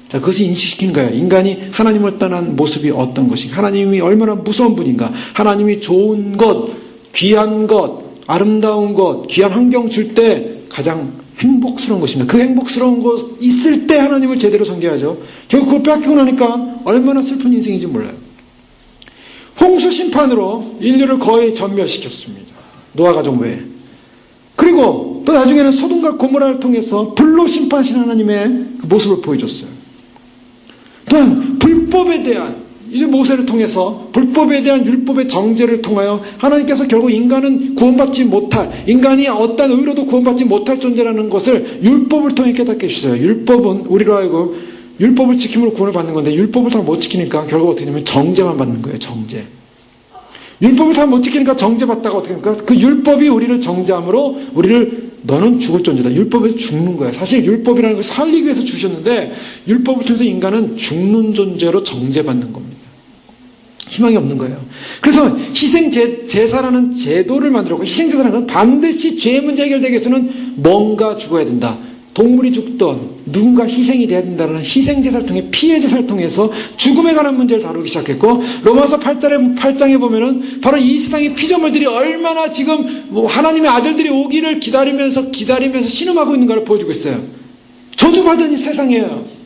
자, 그것을 인식시킨 거예요. 인간이 하나님을 떠난 모습이 어떤 것인가, 하나님이 얼마나 무서운 분인가, 하나님이 좋은 것, 귀한 것, 아름다운 것, 귀한 환경 줄 때 가장 행복스러운 것입니다. 그 행복스러운 것 있을 때 하나님을 제대로 섬겨야죠. 결국 그걸 뺏기고 나니까 얼마나 슬픈 인생인지 몰라요. 홍수 심판으로 인류를 거의 전멸시켰습니다. 노아 가족 외에. 그리고 또 나중에는 소돔과 고모라를 통해서 불로 심판하신 하나님의 그 모습을 보여줬어요. 또한 불법에 대한, 이제 모세를 통해서 불법에 대한 율법의 정죄를 통하여 하나님께서 결국 인간은 구원받지 못할, 인간이 어떤 의로도 구원받지 못할 존재라는 것을 율법을 통해 깨닫게 해주세요. 율법은 우리로 하여금 율법을 지킴으로 구원을 받는 건데 율법을 다 못 지키니까 결국 어떻게 되냐면 정죄만 받는 거예요. 정죄. 율법을 다 못 지키니까 정죄받다가 어떻게 됩니까? 그 율법이 우리를 정죄함으로 우리를 너는 죽을 존재다. 율법에서 죽는 거야. 사실 율법이라는 걸 살리기 위해서 주셨는데 율법을 통해서 인간은 죽는 존재로 정죄받는 겁니다. 희망이 없는 거예요. 그래서 희생제사라는 제도를 만들었고, 희생제사라는 건 반드시 죄 문제 해결되기 위해서는 뭔가 죽어야 된다. 동물이 죽던 누군가 희생이 돼야 된다는 희생제사를 통해, 피해제사를 통해서 죽음에 관한 문제를 다루기 시작했고, 로마서 8장에 보면은 바로 이 세상의 피조물들이 얼마나 지금 하나님의 아들들이 오기를 기다리면서 신음하고 있는가를 보여주고 있어요. 저주받은 이 세상이에요.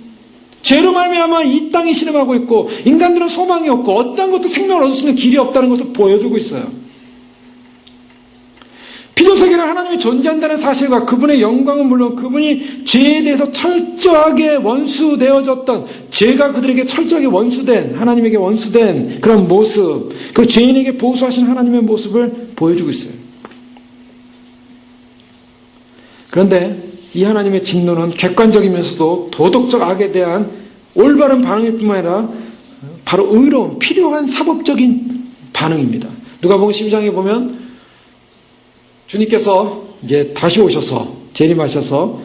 죄로 말미암아 이 땅이 신음하고 있고 인간들은 소망이 없고 어떠한 것도 생명을 얻을 수 있는 길이 없다는 것을 보여주고 있어요. 피조세계는 하나님이 존재한다는 사실과 그분의 영광은 물론 그분이 죄에 대해서 철저하게 원수되어졌던, 죄가 그들에게 철저하게 원수된, 하나님에게 원수된 그런 모습, 그 죄인에게 보수하신 하나님의 모습을 보여주고 있어요. 그런데 이 하나님의 진노는 객관적이면서도 도덕적 악에 대한 올바른 반응일 뿐만 아니라 바로 의로운, 필요한 사법적인 반응입니다. 누가복음 12장에 보면 주님께서 이제 다시 오셔서 재림하셔서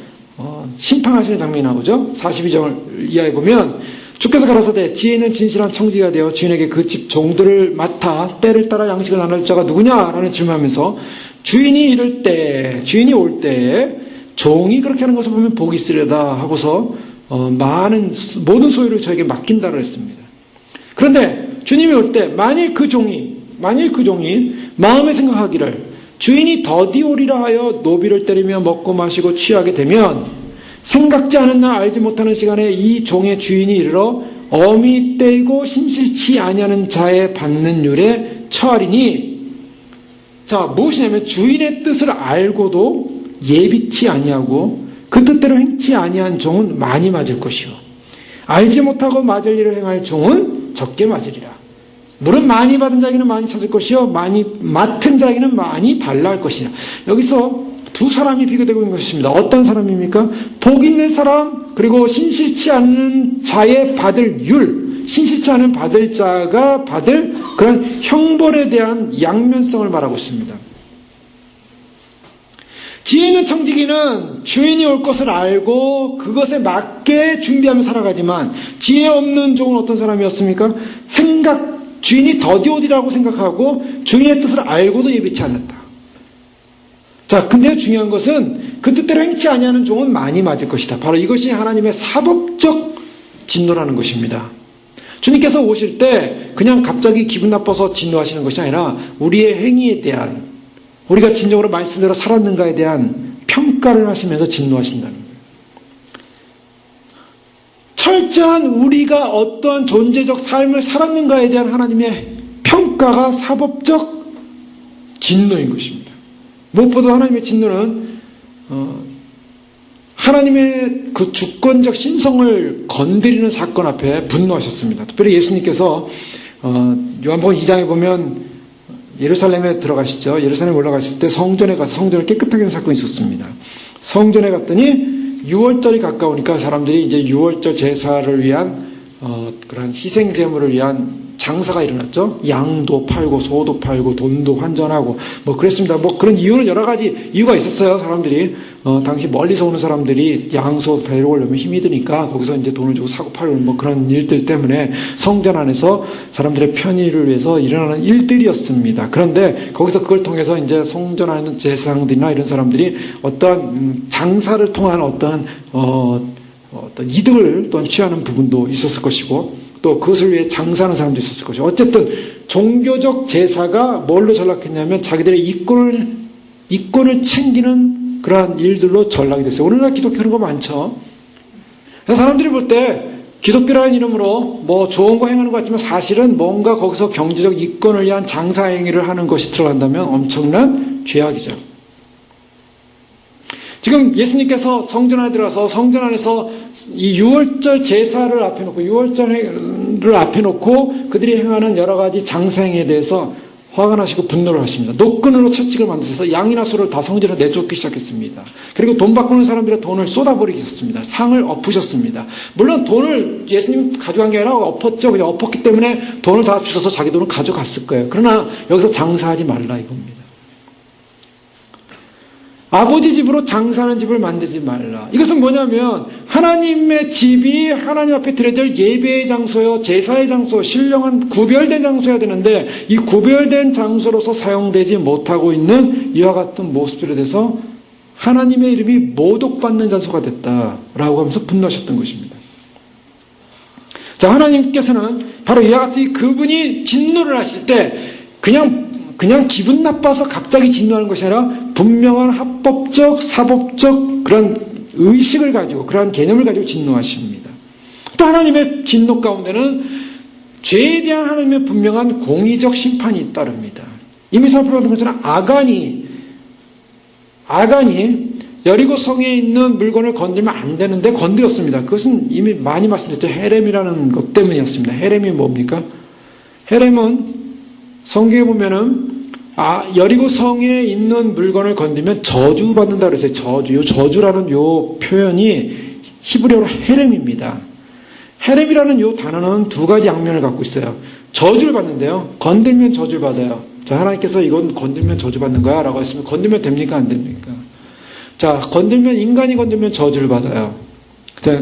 심판하시는 장면이 나오죠. 42장을 이하에 보면 주께서 가라사대 지혜 있는 진실한 청지가 되어 주인에게 그 집 종들을 맡아 때를 따라 양식을 나눌 자가 누구냐라는 질문하면서 주인이 올 때에 종이 그렇게 하는 것을 보면 복이 있으려다 하고서 모든 소유를 저에게 맡긴다고 했습니다. 그런데 주님이 올 때 만일 그 종이 마음에 생각하기를 주인이 더디 오리라 하여 노비를 때리며 먹고 마시고 취하게 되면 생각지 않은 날 알지 못하는 시간에 이 종의 주인이 이르러 어미 떼이고 신실치 아니하는 자의 받는 율에 처하리니, 자, 무엇이냐면 주인의 뜻을 알고도 예비치 아니하고 그 뜻대로 행치 아니한 종은 많이 맞을 것이요 알지 못하고 맞을 일을 행할 종은 적게 맞으리라. 물은 많이 받은 자에게는 많이 찾을 것이요 많이 맡은 자에게는 많이 달라 할 것이라. 여기서 두 사람이 비교되고 있는 것입니다. 어떤 사람입니까? 복 있는 사람, 그리고 신실치 않는 자의 받을 율, 신실치 않은 받을 자가 받을 그런 형벌에 대한 양면성을 말하고 있습니다. 지혜 있는 청지기는 주인이 올 것을 알고 그것에 맞게 준비하며 살아가지만, 지혜 없는 종은 어떤 사람이었습니까? 주인이 더디오디라고 생각하고 주인의 뜻을 알고도 예비치 않았다. 자, 근데 중요한 것은 그 뜻대로 행치 아니하는 종은 많이 맞을 것이다. 바로 이것이 하나님의 사법적 진노라는 것입니다. 주님께서 오실 때 그냥 갑자기 기분 나빠서 진노하시는 것이 아니라 우리의 행위에 대한, 우리가 진정으로 말씀대로 살았는가에 대한 평가를 하시면서 진노하신다는 거예요. 철저한 우리가 어떠한 존재적 삶을 살았는가에 대한 하나님의 평가가 사법적 진노인 것입니다. 무엇보다 하나님의 진노는 하나님의 그 주권적 신성을 건드리는 사건 앞에 분노하셨습니다. 특별히 예수님께서 요한복음 2장에 보면 예루살렘에 들어가시죠. 예루살렘에 올라가실 때 성전에 가서 성전을 깨끗하게 하는 사건이 있었습니다. 성전에 갔더니 6월절이 가까우니까 사람들이 이제 6월절 제사를 위한 그런 희생 제물을 위한 장사가 일어났죠. 양도 팔고 소도 팔고 돈도 환전하고 뭐 그랬습니다. 뭐 그런 이유는 여러 가지 이유가 있었어요. 사람들이 당시 멀리서 오는 사람들이 양소 데려오려면 힘이 드니까 거기서 이제 돈을 주고 사고 팔고 뭐 그런 일들 때문에 성전 안에서 사람들의 편의를 위해서 일어나는 일들이었습니다. 그런데 거기서 그걸 통해서 이제 성전 안에 있는 제사장들이나 이런 사람들이 어떠한 장사를 통한 어떤 이득을 또한 취하는 부분도 있었을 것이고 또 그것을 위해 장사하는 사람도 있었을 것이고 어쨌든 종교적 제사가 뭘로 전락했냐면 자기들의 이권을 챙기는 그러한 일들로 전락이 됐어요. 오늘날 기독교는 거 많죠. 사람들이 볼 때 기독교라는 이름으로 뭐 좋은 거 행하는 것 같지만 사실은 뭔가 거기서 경제적 이권을 위한 장사 행위를 하는 것이 들어간다면 엄청난 죄악이죠. 지금 예수님께서 성전 안에 들어가서 성전 안에서 이 6월절 제사를 앞에 놓고 6월절을 앞에 놓고 그들이 행하는 여러 가지 장사행위에 대해서 화가 나시고 분노를 하십니다. 노끈으로 채찍을 만드셔서 양이나 소를 다 성전으로 내쫓기 시작했습니다. 그리고 돈 바꾸는 사람들의 돈을 쏟아버리셨습니다. 상을 엎으셨습니다. 물론 돈을 예수님 가져간 게 아니라 엎었죠. 그냥 엎었기 때문에 돈을 다 주셔서 자기 돈을 가져갔을 거예요. 그러나 여기서 장사하지 말라 이겁니다. 아버지 집으로 장사하는 집을 만들지 말라. 이것은 뭐냐면 하나님의 집이 하나님 앞에 드려질 예배의 장소요, 제사의 장소, 신령한 구별된 장소여야 되는데 이 구별된 장소로서 사용되지 못하고 있는 이와 같은 모습들에 대해서 하나님의 이름이 모독받는 장소가 됐다라고 하면서 분노하셨던 것입니다. 자, 하나님께서는 바로 이와 같이 그분이 진노를 하실 때 그냥 기분 나빠서 갑자기 진노하는 것이 아니라 분명한 합법적, 사법적 그런 의식을 가지고 그러한 개념을 가지고 진노하십니다. 또 하나님의 진노 가운데는 죄에 대한 하나님의 분명한 공의적 심판이 따릅니다. 이미 살펴봤던 것처럼 아간이 여리고 성에 있는 물건을 건들면 안 되는데 건드렸습니다. 그것은 이미 많이 말씀드렸죠. 헤렘이라는 것 때문이었습니다. 헤렘이 뭡니까? 헤렘은 성경에 보면은 여리고 성에 있는 물건을 건드리면 저주받는다 그랬어요. 저주라는 요 표현이 히브리어로 헤렘입니다. 헤렘이라는 요 단어는 두 가지 양면을 갖고 있어요. 저주를 받는데요. 건들면 저주를 받아요. 자, 하나님께서 이건 건들면 저주받는 거야 라고 했으면 건들면 됩니까? 안 됩니까? 자, 인간이 건들면 저주를 받아요.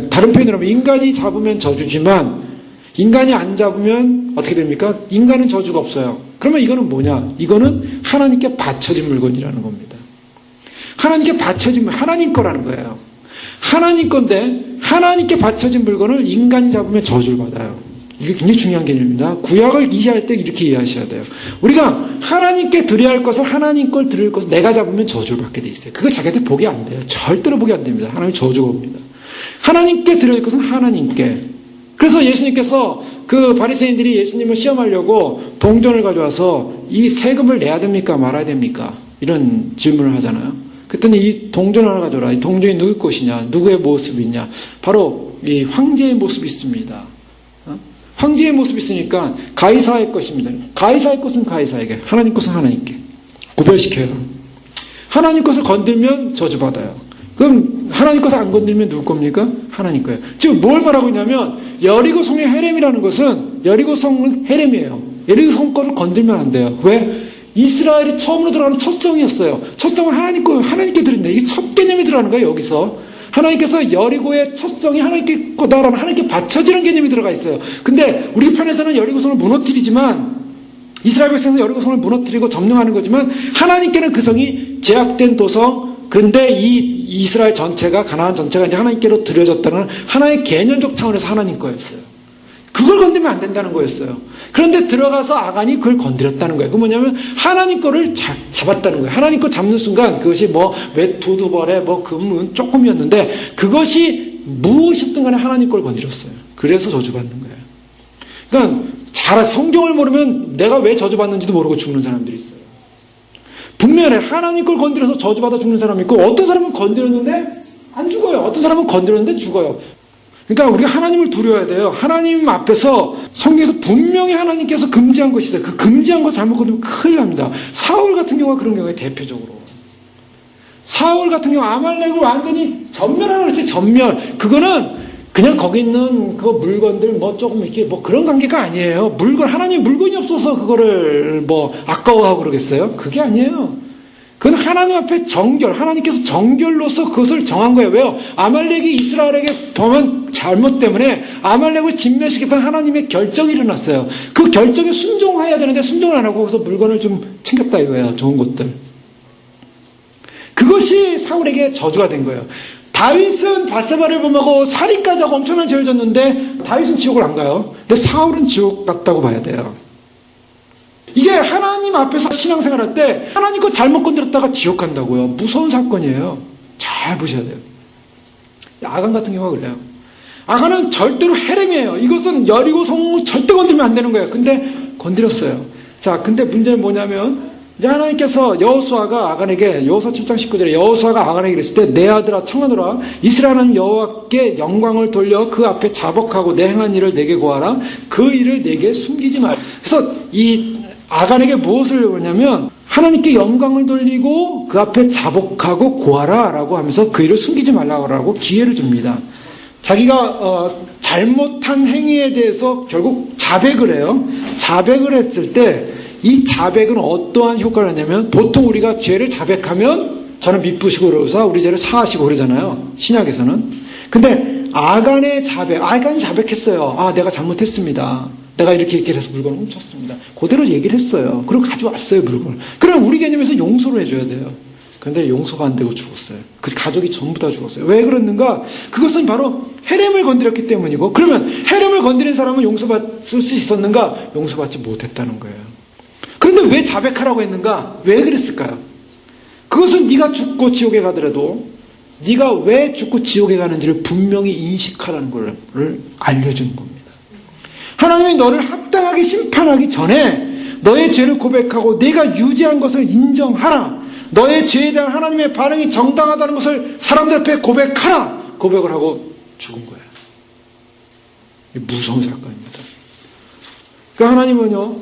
다른 표현으로 하면 인간이 잡으면 저주지만 인간이 안 잡으면 어떻게 됩니까? 인간은 저주가 없어요. 그러면 이거는 뭐냐? 이거는 하나님께 바쳐진 물건이라는 겁니다. 하나님께 바쳐진 물건, 하나님 거라는 거예요. 하나님 건데 하나님께 바쳐진 물건을 인간이 잡으면 저주를 받아요. 이게 굉장히 중요한 개념입니다. 구약을 이해할 때 이렇게 이해하셔야 돼요. 우리가 하나님께 드려야 할 것을 하나님 걸 드릴 것을 내가 잡으면 저주를 받게 돼 있어요. 그거 자기한테 복이 안 돼요. 절대로 복이 안 됩니다. 하나님 저주가 옵니다. 하나님께 드려야 할 것은 하나님께. 그래서 예수님께서 그 바리새인들이 예수님을 시험하려고 동전을 가져와서 이 세금을 내야 됩니까? 말아야 됩니까? 이런 질문을 하잖아요. 그랬더니 이 동전 하나 가져라. 이 동전이 누구의 것이냐? 누구의 모습이 있냐? 바로 이 황제의 모습이 있습니다. 황제의 모습이 있으니까 가이사의 것입니다. 가이사의 것은 가이사에게, 하나님 것은 하나님께 구별시켜요. 하나님 것을 건들면 저주받아요. 그럼 하나님 것을 안 건들면 누구 겁니까? 하나님 거예요. 지금 뭘 말하고 있냐면 여리고 성의 헤렘이라는 것은 여리고 성은 헤렘이에요. 여리고 성 것을 건들면 안 돼요. 왜? 이스라엘이 처음으로 들어가는 첫 성이었어요. 첫 성을 하나님께 드린다. 이게 첫 개념이 들어가는 거예요. 여기서 하나님께서 여리고의 첫 성이 하나님께 거다라면 하나님께 바쳐지는 개념이 들어가 있어요. 근데 우리 편에서는 여리고 성을 무너뜨리지만 이스라엘 백성은 여리고 성을 무너뜨리고 점령하는 거지만 하나님께는 그 성이 제약된 도성. 그런데 이 이스라엘 전체가 가나안 전체가 이제 하나님께로 드려졌다는 하나의 개념적 차원에서 하나님 거였어요. 그걸 건드리면 안 된다는 거였어요. 그런데 들어가서 아간이 그걸 건드렸다는 거예요. 그 뭐냐면 하나님 거를 잡았다는 거예요. 하나님 거 잡는 순간 그것이 뭐 외투 2벌에 뭐 금은 조금이었는데 그것이 무엇이든 간에 하나님 걸 건드렸어요. 그래서 저주받는 거예요. 그러니까 잘 성경을 모르면 내가 왜 저주받는지도 모르고 죽는 사람들이 있어요. 분명히 하나님 걸 건드려서 저주받아 죽는 사람이 있고 어떤 사람은 건드렸는데 안 죽어요. 어떤 사람은 건드렸는데 죽어요. 그러니까 우리가 하나님을 두려워야 돼요. 하나님 앞에서 성경에서 분명히 하나님께서 금지한 것이 있어요. 그 금지한 것 잘못 건드리면 큰일 납니다. 사울 같은 경우가 그런 경우에 대표적으로. 사울 같은 경우 아말렉을 완전히 전멸하라고 그랬어요. 전멸. 그거는 그냥 거기 있는 그 물건들 뭐 조금 이렇게 뭐 그런 관계가 아니에요. 물건, 하나님 물건이 없어서 그거를 뭐 아까워하고 그러겠어요? 그게 아니에요. 그건 하나님 앞에 정결, 하나님께서 정결로서 그것을 정한 거예요. 왜요? 아말렉이 이스라엘에게 범한 잘못 때문에 아말렉을 진멸시키겠다는 하나님의 결정이 일어났어요. 그 결정에 순종해야 되는데 순종을 안 하고 거기서 물건을 좀 챙겼다 이거예요. 좋은 것들. 그것이 사울에게 저주가 된 거예요. 다윗은 바세바를 범하고 살인까지 하고 엄청난 죄를 졌는데 다윗은 지옥을 안 가요. 근데 사울은 지옥 갔다고 봐야 돼요. 이게 하나님 앞에서 신앙생활할 때 하나님 거 잘못 건드렸다가 지옥 간다고요. 무서운 사건이에요. 잘 보셔야 돼요. 아간 같은 경우가 그래요. 아간은 절대로 헤렘이에요. 이것은 여리고 성 절대 건드리면 안 되는 거예요. 근데 건드렸어요. 자, 근데 문제는 뭐냐면 이제 하나님께서 여호수아가 아간에게 여호수아 7장 19절에 여호수아가 아간에게 그랬을 때 내 아들아 청하노라 이스라엘은 여호와께 영광을 돌려 그 앞에 자복하고 내 행한 일을 내게 고하라 그 일을 내게 숨기지 말라. 그래서 이 아간에게 무엇을 하냐면 하나님께 영광을 돌리고 그 앞에 자복하고 고하라 라고 하면서 그 일을 숨기지 말라고 기회를 줍니다. 자기가 잘못한 행위에 대해서 결국 자백을 해요. 자백을 했을 때 이 자백은 어떠한 효과를 하냐면 보통 우리가 죄를 자백하면 저는 미쁘시고 그러고서 우리 죄를 사하시고 그러잖아요. 신약에서는. 근데 아간의 자백, 아간이 자백했어요. 아, 내가 잘못했습니다. 내가 이렇게 해서 물건을 훔쳤습니다. 그대로 얘기를 했어요. 그리고 가져왔어요, 물건을. 그럼 우리 개념에서 용서를 해줘야 돼요. 그런데 용서가 안 되고 죽었어요. 그 가족이 전부 다 죽었어요. 왜 그랬는가? 그것은 바로 헤렘을 건드렸기 때문이고, 그러면 헤렘을 건드린 사람은 용서받을 수 있었는가? 용서받지 못했다는 거예요. 그런데 왜 자백하라고 했는가? 왜 그랬을까요? 그것은 네가 죽고 지옥에 가더라도 네가 왜 죽고 지옥에 가는지를 분명히 인식하라는 걸 알려주는 겁니다. 하나님이 너를 합당하게 심판하기 전에 너의 죄를 고백하고 네가 유죄한 것을 인정하라. 너의 죄에 대한 하나님의 반응이 정당하다는 것을 사람들 앞에 고백하라. 고백을 하고 죽은 거예요. 무서운 사건입니다. 그러니까 하나님은요,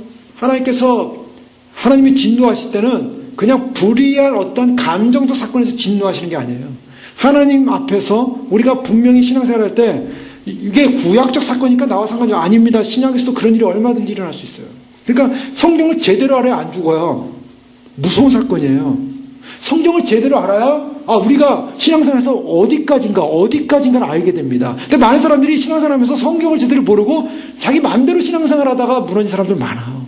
하나님이 진노하실 때는 그냥 불의한 어떤 감정적 사건에서 진노하시는 게 아니에요. 하나님 앞에서 우리가 분명히 신앙생활 할 때 이게 구약적 사건이니까 나와 상관이 아닙니다. 신약에서도 그런 일이 얼마든지 일어날 수 있어요. 그러니까 성경을 제대로 알아야 안 죽어요. 무서운 사건이에요. 성경을 제대로 알아야 우리가 신앙생활에서 어디까지인가를 알게 됩니다. 근데 많은 사람들이 신앙생활하면서 성경을 제대로 모르고 자기 마음대로 신앙생활하다가 무너진 사람들 많아요.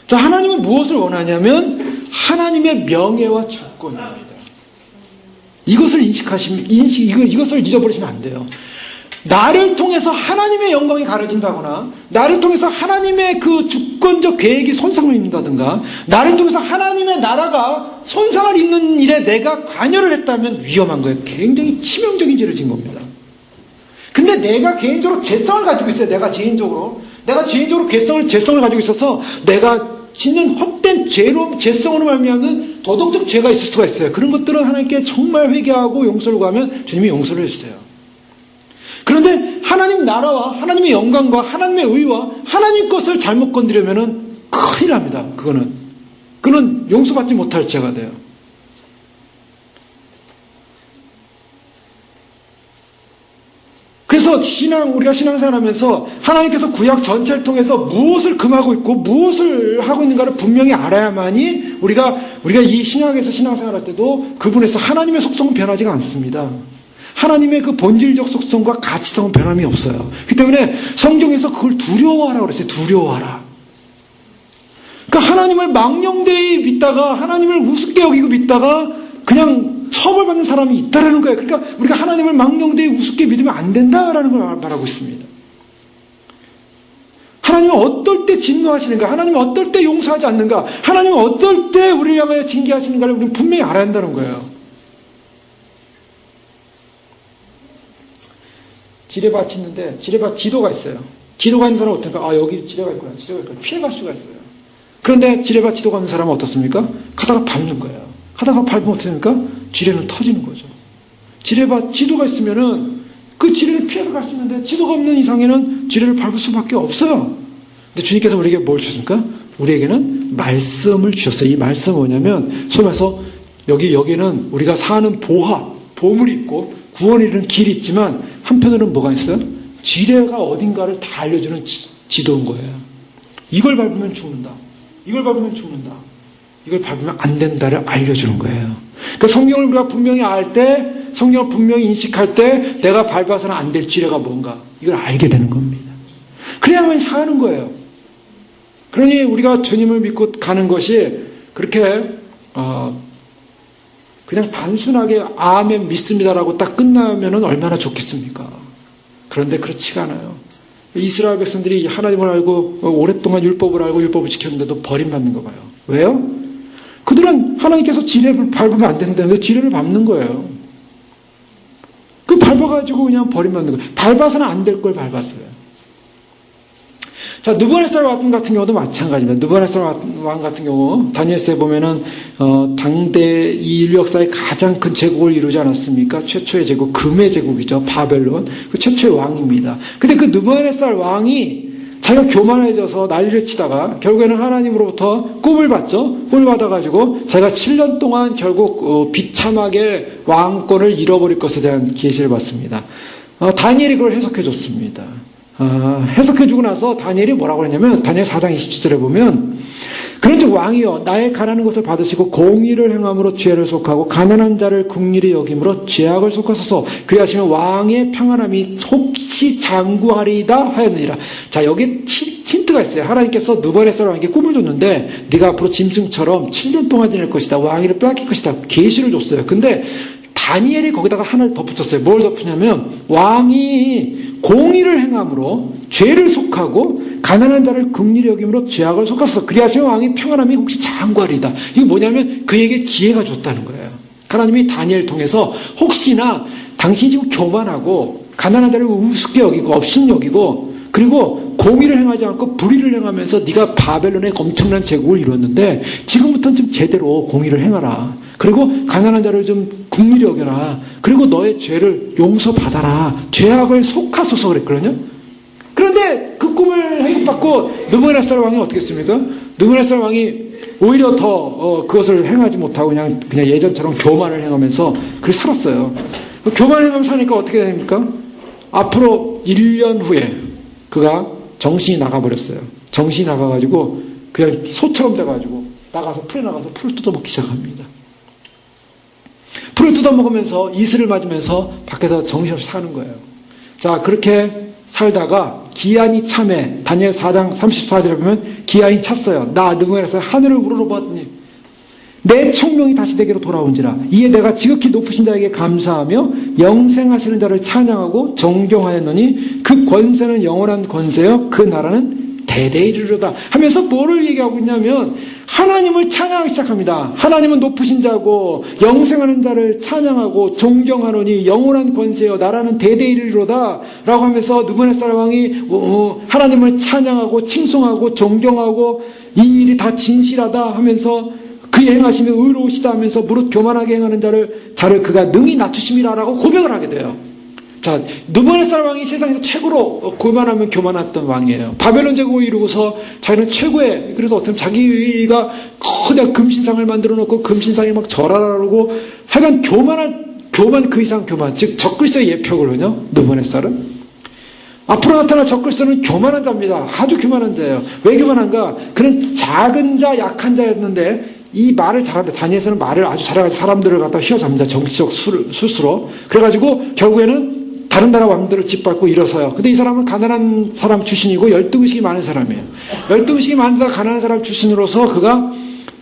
자, 하나님은 무엇을 원하냐면 하나님의 명예와 주권입니다. 이것을 이것을 잊어버리시면 안 돼요. 나를 통해서 하나님의 영광이 가려진다거나, 나를 통해서 하나님의 그 주권적 계획이 손상을 입는다든가, 나를 통해서 하나님의 나라가 손상을 입는 일에 내가 관여를 했다면 위험한 거예요. 굉장히 치명적인 죄를 진 겁니다. 근데 내가 개인적으로 죄성을 가지고 있어요. 내가 개인적으로 죄성을 가지고 있어서 내가 짓는 헛된 죄성으로 말미암는 도덕적 죄가 있을 수가 있어요. 그런 것들은 하나님께 정말 회개하고 용서를 구하면 주님이 용서를 해주세요. 그런데 하나님 나라와 하나님의 영광과 하나님의 의와 하나님 것을 잘못 건드리면은 큰일 납니다. 그는 용서받지 못할 죄가 돼요. 그래서 우리가 신앙생활 하면서 하나님께서 구약 전체를 통해서 무엇을 금하고 있고 무엇을 하고 있는가를 분명히 알아야만이 우리가 이 신약에서 신앙생활 할 때도 그분에서 하나님의 속성은 변하지가 않습니다. 하나님의 그 본질적 속성과 가치성은 변함이 없어요. 그렇기 때문에 성경에서 그걸 두려워하라고 그랬어요. 두려워하라. 그러니까 하나님을 망령되이 믿다가 하나님을 우습게 여기고 믿다가 그냥 처벌받는 사람이 있다라는 거예요. 그러니까 우리가 하나님을 망령되이 우습게 믿으면 안 된다라는 걸 말하고 있습니다. 하나님은 어떨 때 진노하시는가? 하나님은 어떨 때 용서하지 않는가? 하나님은 어떨 때 우리를 향하여 징계하시는가를 우리는 분명히 알아야 한다는 거예요. 지뢰밭이 있는데 지뢰밭 지도가 있어요. 지도가 있는 사람은 어떨까? 여기 지뢰가 있구나. 피해갈 수가 있어요. 그런데 지뢰밭 지도가 없는 사람은 어떻습니까? 가다가 밟는 거예요. 가다가 밟으면 어떻게 됩니까? 지뢰는 터지는 거죠. 지뢰밭 지도가 있으면은 그 지뢰를 피해서 갈 수 있는데 지도가 없는 이상에는 지뢰를 밟을 수밖에 없어요. 근데 주님께서 우리에게 뭘 주셨습니까? 우리에게는 말씀을 주셨어요. 이 말씀은 뭐냐면 소위 말해서 여기는 우리가 사는 보물이 있고 구원이 이르는 길이 있지만 한편으로는 뭐가 있어요? 지뢰가 어딘가를 다 알려주는 지도인 거예요. 이걸 밟으면 죽는다. 이걸 밟으면 죽는다. 이걸 밟으면 안 된다를 알려주는 거예요. 그러니까 성경을 우리가 분명히 알 때, 성경을 분명히 인식할 때 내가 밟아서는 안 될 지뢰가 뭔가 이걸 알게 되는 겁니다. 그래야만 사는 거예요. 그러니 우리가 주님을 믿고 가는 것이 그렇게 그냥 단순하게 아멘 믿습니다라고 딱 끝나면 얼마나 좋겠습니까? 그런데 그렇지가 않아요. 이스라엘 백성들이 하나님을 알고 오랫동안 율법을 알고 율법을 지켰는데도 버림받는 거 봐요. 왜요? 그들은 하나님께서 지뢰를 밟으면 안 된다는데 지뢰를 밟는 거예요. 그 밟아가지고 그냥 버림받는 거예요. 밟아서는 안 될 걸 밟았어요. 자, 느부갓네살 왕 같은 경우도 마찬가지입니다. 느부갓네살 왕 같은 경우 다니엘서에 보면은 당대 이 인류 역사의 가장 큰 제국을 이루지 않았습니까? 최초의 제국, 금의 제국이죠. 바벨론. 그 최초의 왕입니다. 근데 그 느부갓네살 왕이 자기가 교만해져서 난리를 치다가 결국에는 하나님으로부터 꿈을 받죠. 꿈을 받아가지고 자기가 7년 동안 결국 비참하게 왕권을 잃어버릴 것에 대한 계시를 받습니다. 다니엘이 그걸 해석해 줬습니다. 해석해주고 나서 다니엘이 뭐라고 했냐면 다니엘 4장 27절에 보면 그런즉 왕이여 나의 가난한 것을 받으시고 공의를 행함으로 죄를 속하고 가난한 자를 긍휼히 여김으로 죄악을 속하소서 그리하시면 왕의 평안함이 혹시 장구하리이다 하였느니라. 자, 여기 힌트가 있어요. 하나님께서 느부갓네살 왕에게 꿈을 줬는데 네가 앞으로 짐승처럼 7년 동안 지낼 것이다. 왕위를 빼앗길 것이다. 계시를 줬어요. 근데 다니엘이 거기다가 하나를 덧붙였어요. 뭘 덧붙냐면 왕이 공의를 행함으로 죄를 속하고 가난한 자를 긍휼히 여김으로 죄악을 속았어. 그리하시면 왕이 평안함이 혹시 장구하리이다. 이게 뭐냐면 그에게 기회가 줬다는 거예요. 하나님이 다니엘을 통해서 혹시나 당신이 지금 교만하고 가난한 자를 우습게 여기고 업신여기고 그리고 공의를 행하지 않고 불의를 행하면서 네가 바벨론의 엄청난 제국을 이뤘는데 지금부터는 좀 제대로 공의를 행하라. 그리고 가난한 자를 좀 긍휼히 여겨라. 그리고 너의 죄를 용서받아라. 죄악을 속하소서 그랬거든요. 그런데 그 꿈을 해석받고 느부갓네살 왕이 어떻게 했습니까? 느부갓네살 왕이 오히려 더 그것을 행하지 못하고 그냥 예전처럼 교만을 행하면서 그렇게 살았어요. 교만을 행하면서 사니까 어떻게 됩니까? 앞으로 1년 후에 그가 정신이 나가버렸어요. 정신이 나가가지고 그냥 소처럼 돼가지고 풀에 나가서 풀을 뜯어먹기 시작합니다. 풀을 뜯어먹으면서 이슬을 맞으면서 밖에서 정신없이 사는 거예요. 자, 그렇게 살다가 기한이 참에 다니엘 4장 34절에 보면 기한이 찼어요. 나 느부갓네살 하늘을 우러러보았더니 내 총명이 다시 내게로 돌아온지라. 이에 내가 지극히 높으신 자에게 감사하며 영생하시는 자를 찬양하고 존경하였노니 그 권세는 영원한 권세요 그 나라는 대대에 이르리로다 하면서 뭐를 얘기하고 있냐면 하나님을 찬양하기 시작합니다. 하나님은 높으신 자고 영생하는 자를 찬양하고 존경하노니 영원한 권세요 나라는 대대에 이르리로다 라고 하면서 느부갓네살 왕이 하나님을 찬양하고 칭송하고 존경하고 이 일이 다 진실하다 하면서 그의 행하심이 의로우시다 하면서 무릇 교만하게 행하는 자를 그가 능히 낮추심이라라고 고백을 하게 돼요. 자, 느부갓네살 왕이 세상에서 최고로 교만하면 교만했던 왕이에요. 바벨론 제국을 이루고서 자기는 최고의, 그래서 어떻게 자기가 거대한 금신상을 만들어 놓고 금신상에 막 절하라 그러고 하여간 교만 그 이상 교만, 즉 적그리스도의 예표거든요. 느부갓네살은 앞으로 나타날 적그리스도는 교만한 자입니다. 아주 교만한 자예요. 왜 교만한가? 그는 작은 자, 약한 자였는데 이 말을 잘하는데 다니엘서는 말을 아주 잘해가지고 사람들을 갖다 휘어잡니다. 정치적 술수로. 그래가지고 결국에는 다른 나라 왕들을 짓밟고 일어서요. 근데 이 사람은 가난한 사람 출신이고 열등의식이 많은 사람이에요. 열등의식이 많다 가난한 사람 출신으로서 그가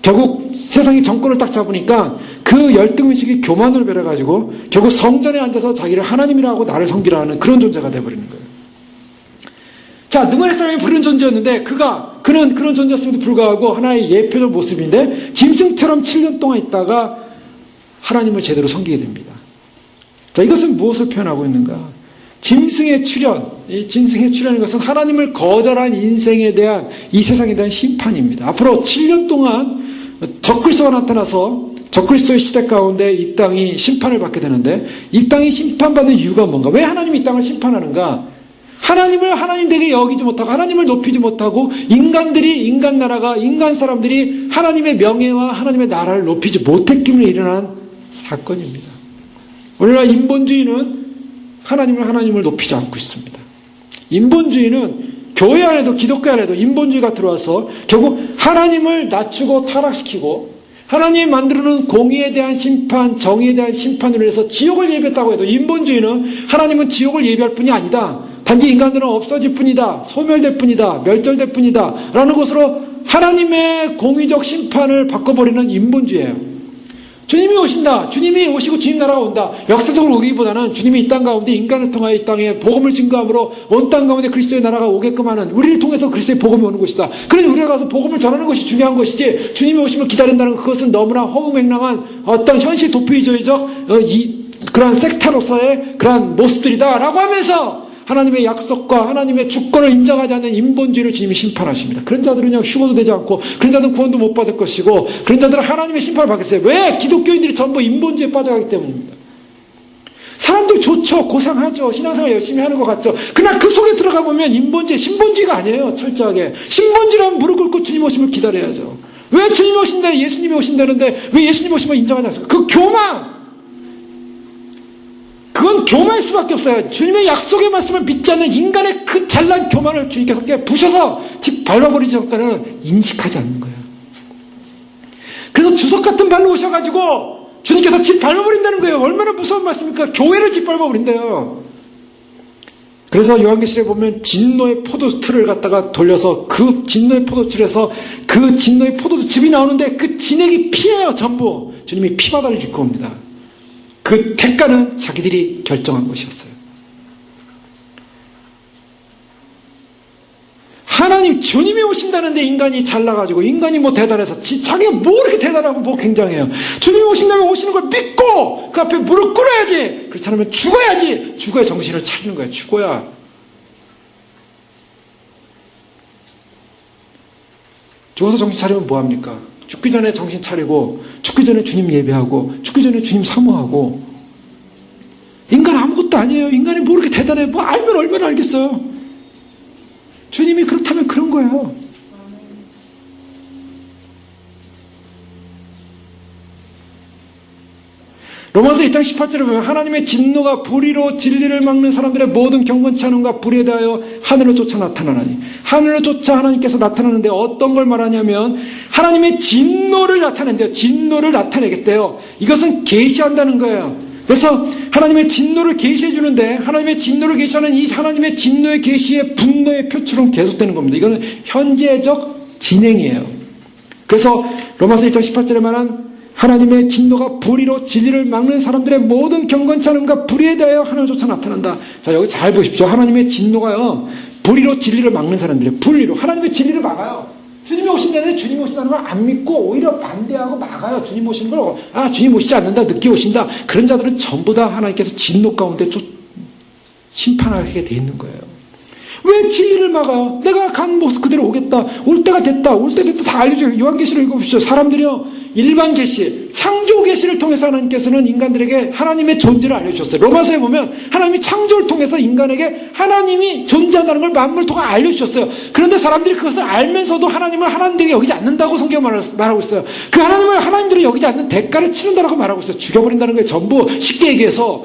결국 세상의 정권을 딱 잡으니까 그 열등의식이 교만으로 변해가지고 결국 성전에 앉아서 자기를 하나님이라고 나를 섬기라 하는 그런 존재가 돼버리는 거예요. 자, 느부갓네살이 그런 존재였는데 그는 그런 존재였음에도 불구하고 하나의 예표적 모습인데 짐승처럼 7년 동안 있다가 하나님을 제대로 섬기게 됩니다. 자, 이것은 무엇을 표현하고 있는가? 짐승의 출현, 이 짐승의 출현인 것은 하나님을 거절한 인생에 대한, 이 세상에 대한 심판입니다. 앞으로 7년 동안 적그리스도가 나타나서 적그리스도의 시대 가운데 이 땅이 심판을 받게 되는데, 이 땅이 심판받는 이유가 뭔가? 왜 하나님이 이 땅을 심판하는가? 하나님을 하나님 되게 여기지 못하고, 하나님을 높이지 못하고, 인간 나라가, 인간 사람들이 하나님의 명예와 하나님의 나라를 높이지 못했기에 일어난 사건입니다. 오늘날 인본주의는 하나님을 높이지 않고 있습니다. 인본주의는 교회 안에도, 기독교 안에도 인본주의가 들어와서 결국 하나님을 낮추고 타락시키고, 하나님이 만들어놓은 공의에 대한 심판, 정의에 대한 심판으로 해서 지옥을 예비했다고 해도, 인본주의는 하나님은 지옥을 예비할 뿐이 아니다, 단지 인간들은 없어질 뿐이다, 소멸될 뿐이다, 멸절될 뿐이다 라는 것으로 하나님의 공의적 심판을 바꿔버리는 인본주의예요. 주님이 오신다, 주님이 오시고 주님 나라가 온다, 역사적으로 오기보다는 주님이 이 땅 가운데 인간을 통하여 이 땅에 복음을 증거함으로 온 땅 가운데 그리스도의 나라가 오게끔 하는, 우리를 통해서 그리스도의 복음이 오는 것이다. 그러니 우리가 가서 복음을 전하는 것이 중요한 것이지, 주님이 오심을 기다린다는 그것은 너무나 허무맹랑한 어떤 현실 도피주의적 그러한 섹타로서의 그러한 모습들이다 라고 하면서 하나님의 약속과 하나님의 주권을 인정하지 않는 인본주의를 주님이 심판하십니다. 그런 자들은요, 휴거도 되지 않고, 그런 자들은 구원도 못 받을 것이고, 그런 자들은 하나님의 심판을 받겠어요. 왜? 기독교인들이 전부 인본주의에 빠져가기 때문입니다. 사람들 좋죠, 고상하죠, 신앙생활 열심히 하는 것 같죠. 그러나 그 속에 들어가 보면 인본주의, 신본주의가 아니에요. 철저하게 신본주의라면 무릎 꿇고 주님 오심을 기다려야죠. 왜 주님이 오신다는데, 예수님이 오신다는데 왜 예수님 오심을 인정하지 않습니까? 그 교만, 그건 교만일 수밖에 없어요. 주님의 약속의 말씀을 믿지 않는 인간의 그 잘난 교만을 주님께서 부셔서 집 밟아버리지 전까지는 인식하지 않는 거예요. 그래서 주석 같은 발로 오셔가지고 주님께서 집 밟아버린다는 거예요. 얼마나 무서운 말씀입니까? 교회를 집 밟아버린대요. 그래서 요한계시록에 보면 진노의 포도틀을 갖다가 돌려서 그 진노의 포도틀에서 그 진노의 포도즙이 나오는데 그 진액이 피예요. 전부 주님이 피바다를 줍고 옵니다. 그 대가는 자기들이 결정한 것이었어요. 하나님, 주님이 오신다는데 인간이 잘나가지고, 인간이 뭐 대단해서, 자기가 뭐 이렇게 대단하고 뭐 굉장해요. 주님이 오신다면 오시는 걸 믿고 그 앞에 무릎 꿇어야지. 그렇지 않으면 죽어야지. 죽어야 정신을 차리는 거야. 죽어야. 죽어서 정신 차리면 뭐합니까? 죽기 전에 정신 차리고, 죽기 전에 주님 예배하고, 죽기 전에 주님 사모하고. 인간 아무것도 아니에요. 인간이 뭐 이렇게 대단해. 뭐 알면 얼마나 알겠어요. 주님이 그렇다면 그런 거예요. 로마서 2장 18절에 보면 하나님의 진노가 불의로 진리를 막는 사람들의 모든 경건치 않음과 불의에 대하여 하늘을 쫓아 나타나나니, 하늘을 쫓아 하나님께서 나타나는데 어떤 걸 말하냐면 하나님의 진노를 나타낸대요. 진노를 나타내겠대요. 이것은 계시한다는 거예요. 그래서 하나님의 진노를 계시해 주는데, 하나님의 진노를 계시하는 이 하나님의 진노의 계시의 분노의 표출은 계속되는 겁니다. 이거는 현재적 진행이에요. 그래서 로마서 1장 18절에 말한 하나님의 진노가 불의로 진리를 막는 사람들의 모든 경건치 않음과 불의에 대하여 하늘조차 나타난다. 자, 여기 잘 보십시오. 하나님의 진노가요, 불의로 진리를 막는 사람들이에요. 불의로 하나님의 진리를 막아요. 주님이 오신다는데 주님이 오신다는 걸 안 믿고 오히려 반대하고 막아요. 주님 오신 걸, 주님 오시지 않는다, 늦게 오신다. 그런 자들은 전부 다 하나님께서 진노 가운데 심판하게 돼 있는 거예요. 왜 진리를 막아요? 내가 간 모습 그대로 오겠다. 올 때가 됐다. 올 때 됐다. 다 알려줘요. 요한계시를 읽어보십시오. 사람들이요, 일반 계시, 창조 계시를 통해서 하나님께서는 인간들에게 하나님의 존재를 알려주셨어요. 로마서에 보면 하나님이 창조를 통해서 인간에게 하나님이 존재한다는 걸 만물토가 알려주셨어요. 그런데 사람들이 그것을 알면서도 하나님을 하나님 되게 여기지 않는다고 성경은 말하고 있어요. 그 하나님을 하나님들이 여기지 않는 대가를 치른다라고 말하고 있어요. 죽여버린다는 거예요. 전부 쉽게 얘기해서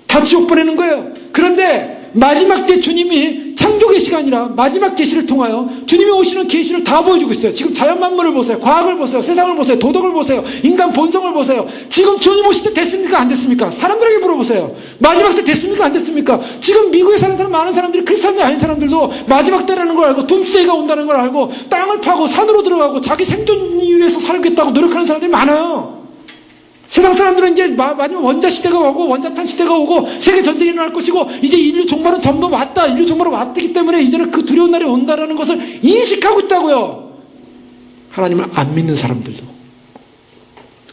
다 지옥 보내는 거예요. 그런데 마지막 때 주님이 창조 계시가 아니라 마지막 계시를 통하여 주님이 오시는 계시를 다 보여주고 있어요. 지금 자연 만물을 보세요. 과학을 보세요. 세상을 보세요. 도덕을 보세요. 인간 본성을 보세요. 지금 주님 오실 때 됐습니까? 안 됐습니까? 사람들에게 물어보세요. 마지막 때 됐습니까? 안 됐습니까? 지금 미국에 사는 사람, 많은 사람들이 크리스찬이 아닌 사람들도 마지막 때라는 걸 알고, 둠스데이가 온다는 걸 알고 땅을 파고 산으로 들어가고 자기 생존 위해서 살겠다고 노력하는 사람들이 많아요. 세상 사람들은 이제 마지막 원자 시대가 오고 원자탄 시대가 오고 세계 전쟁이 일어날 것이고 이제 인류 종말은 전부 왔다. 인류 종말은 왔기 때문에 이제는 그 두려운 날이 온다라는 것을 인식하고 있다고요. 하나님을 안 믿는 사람들도.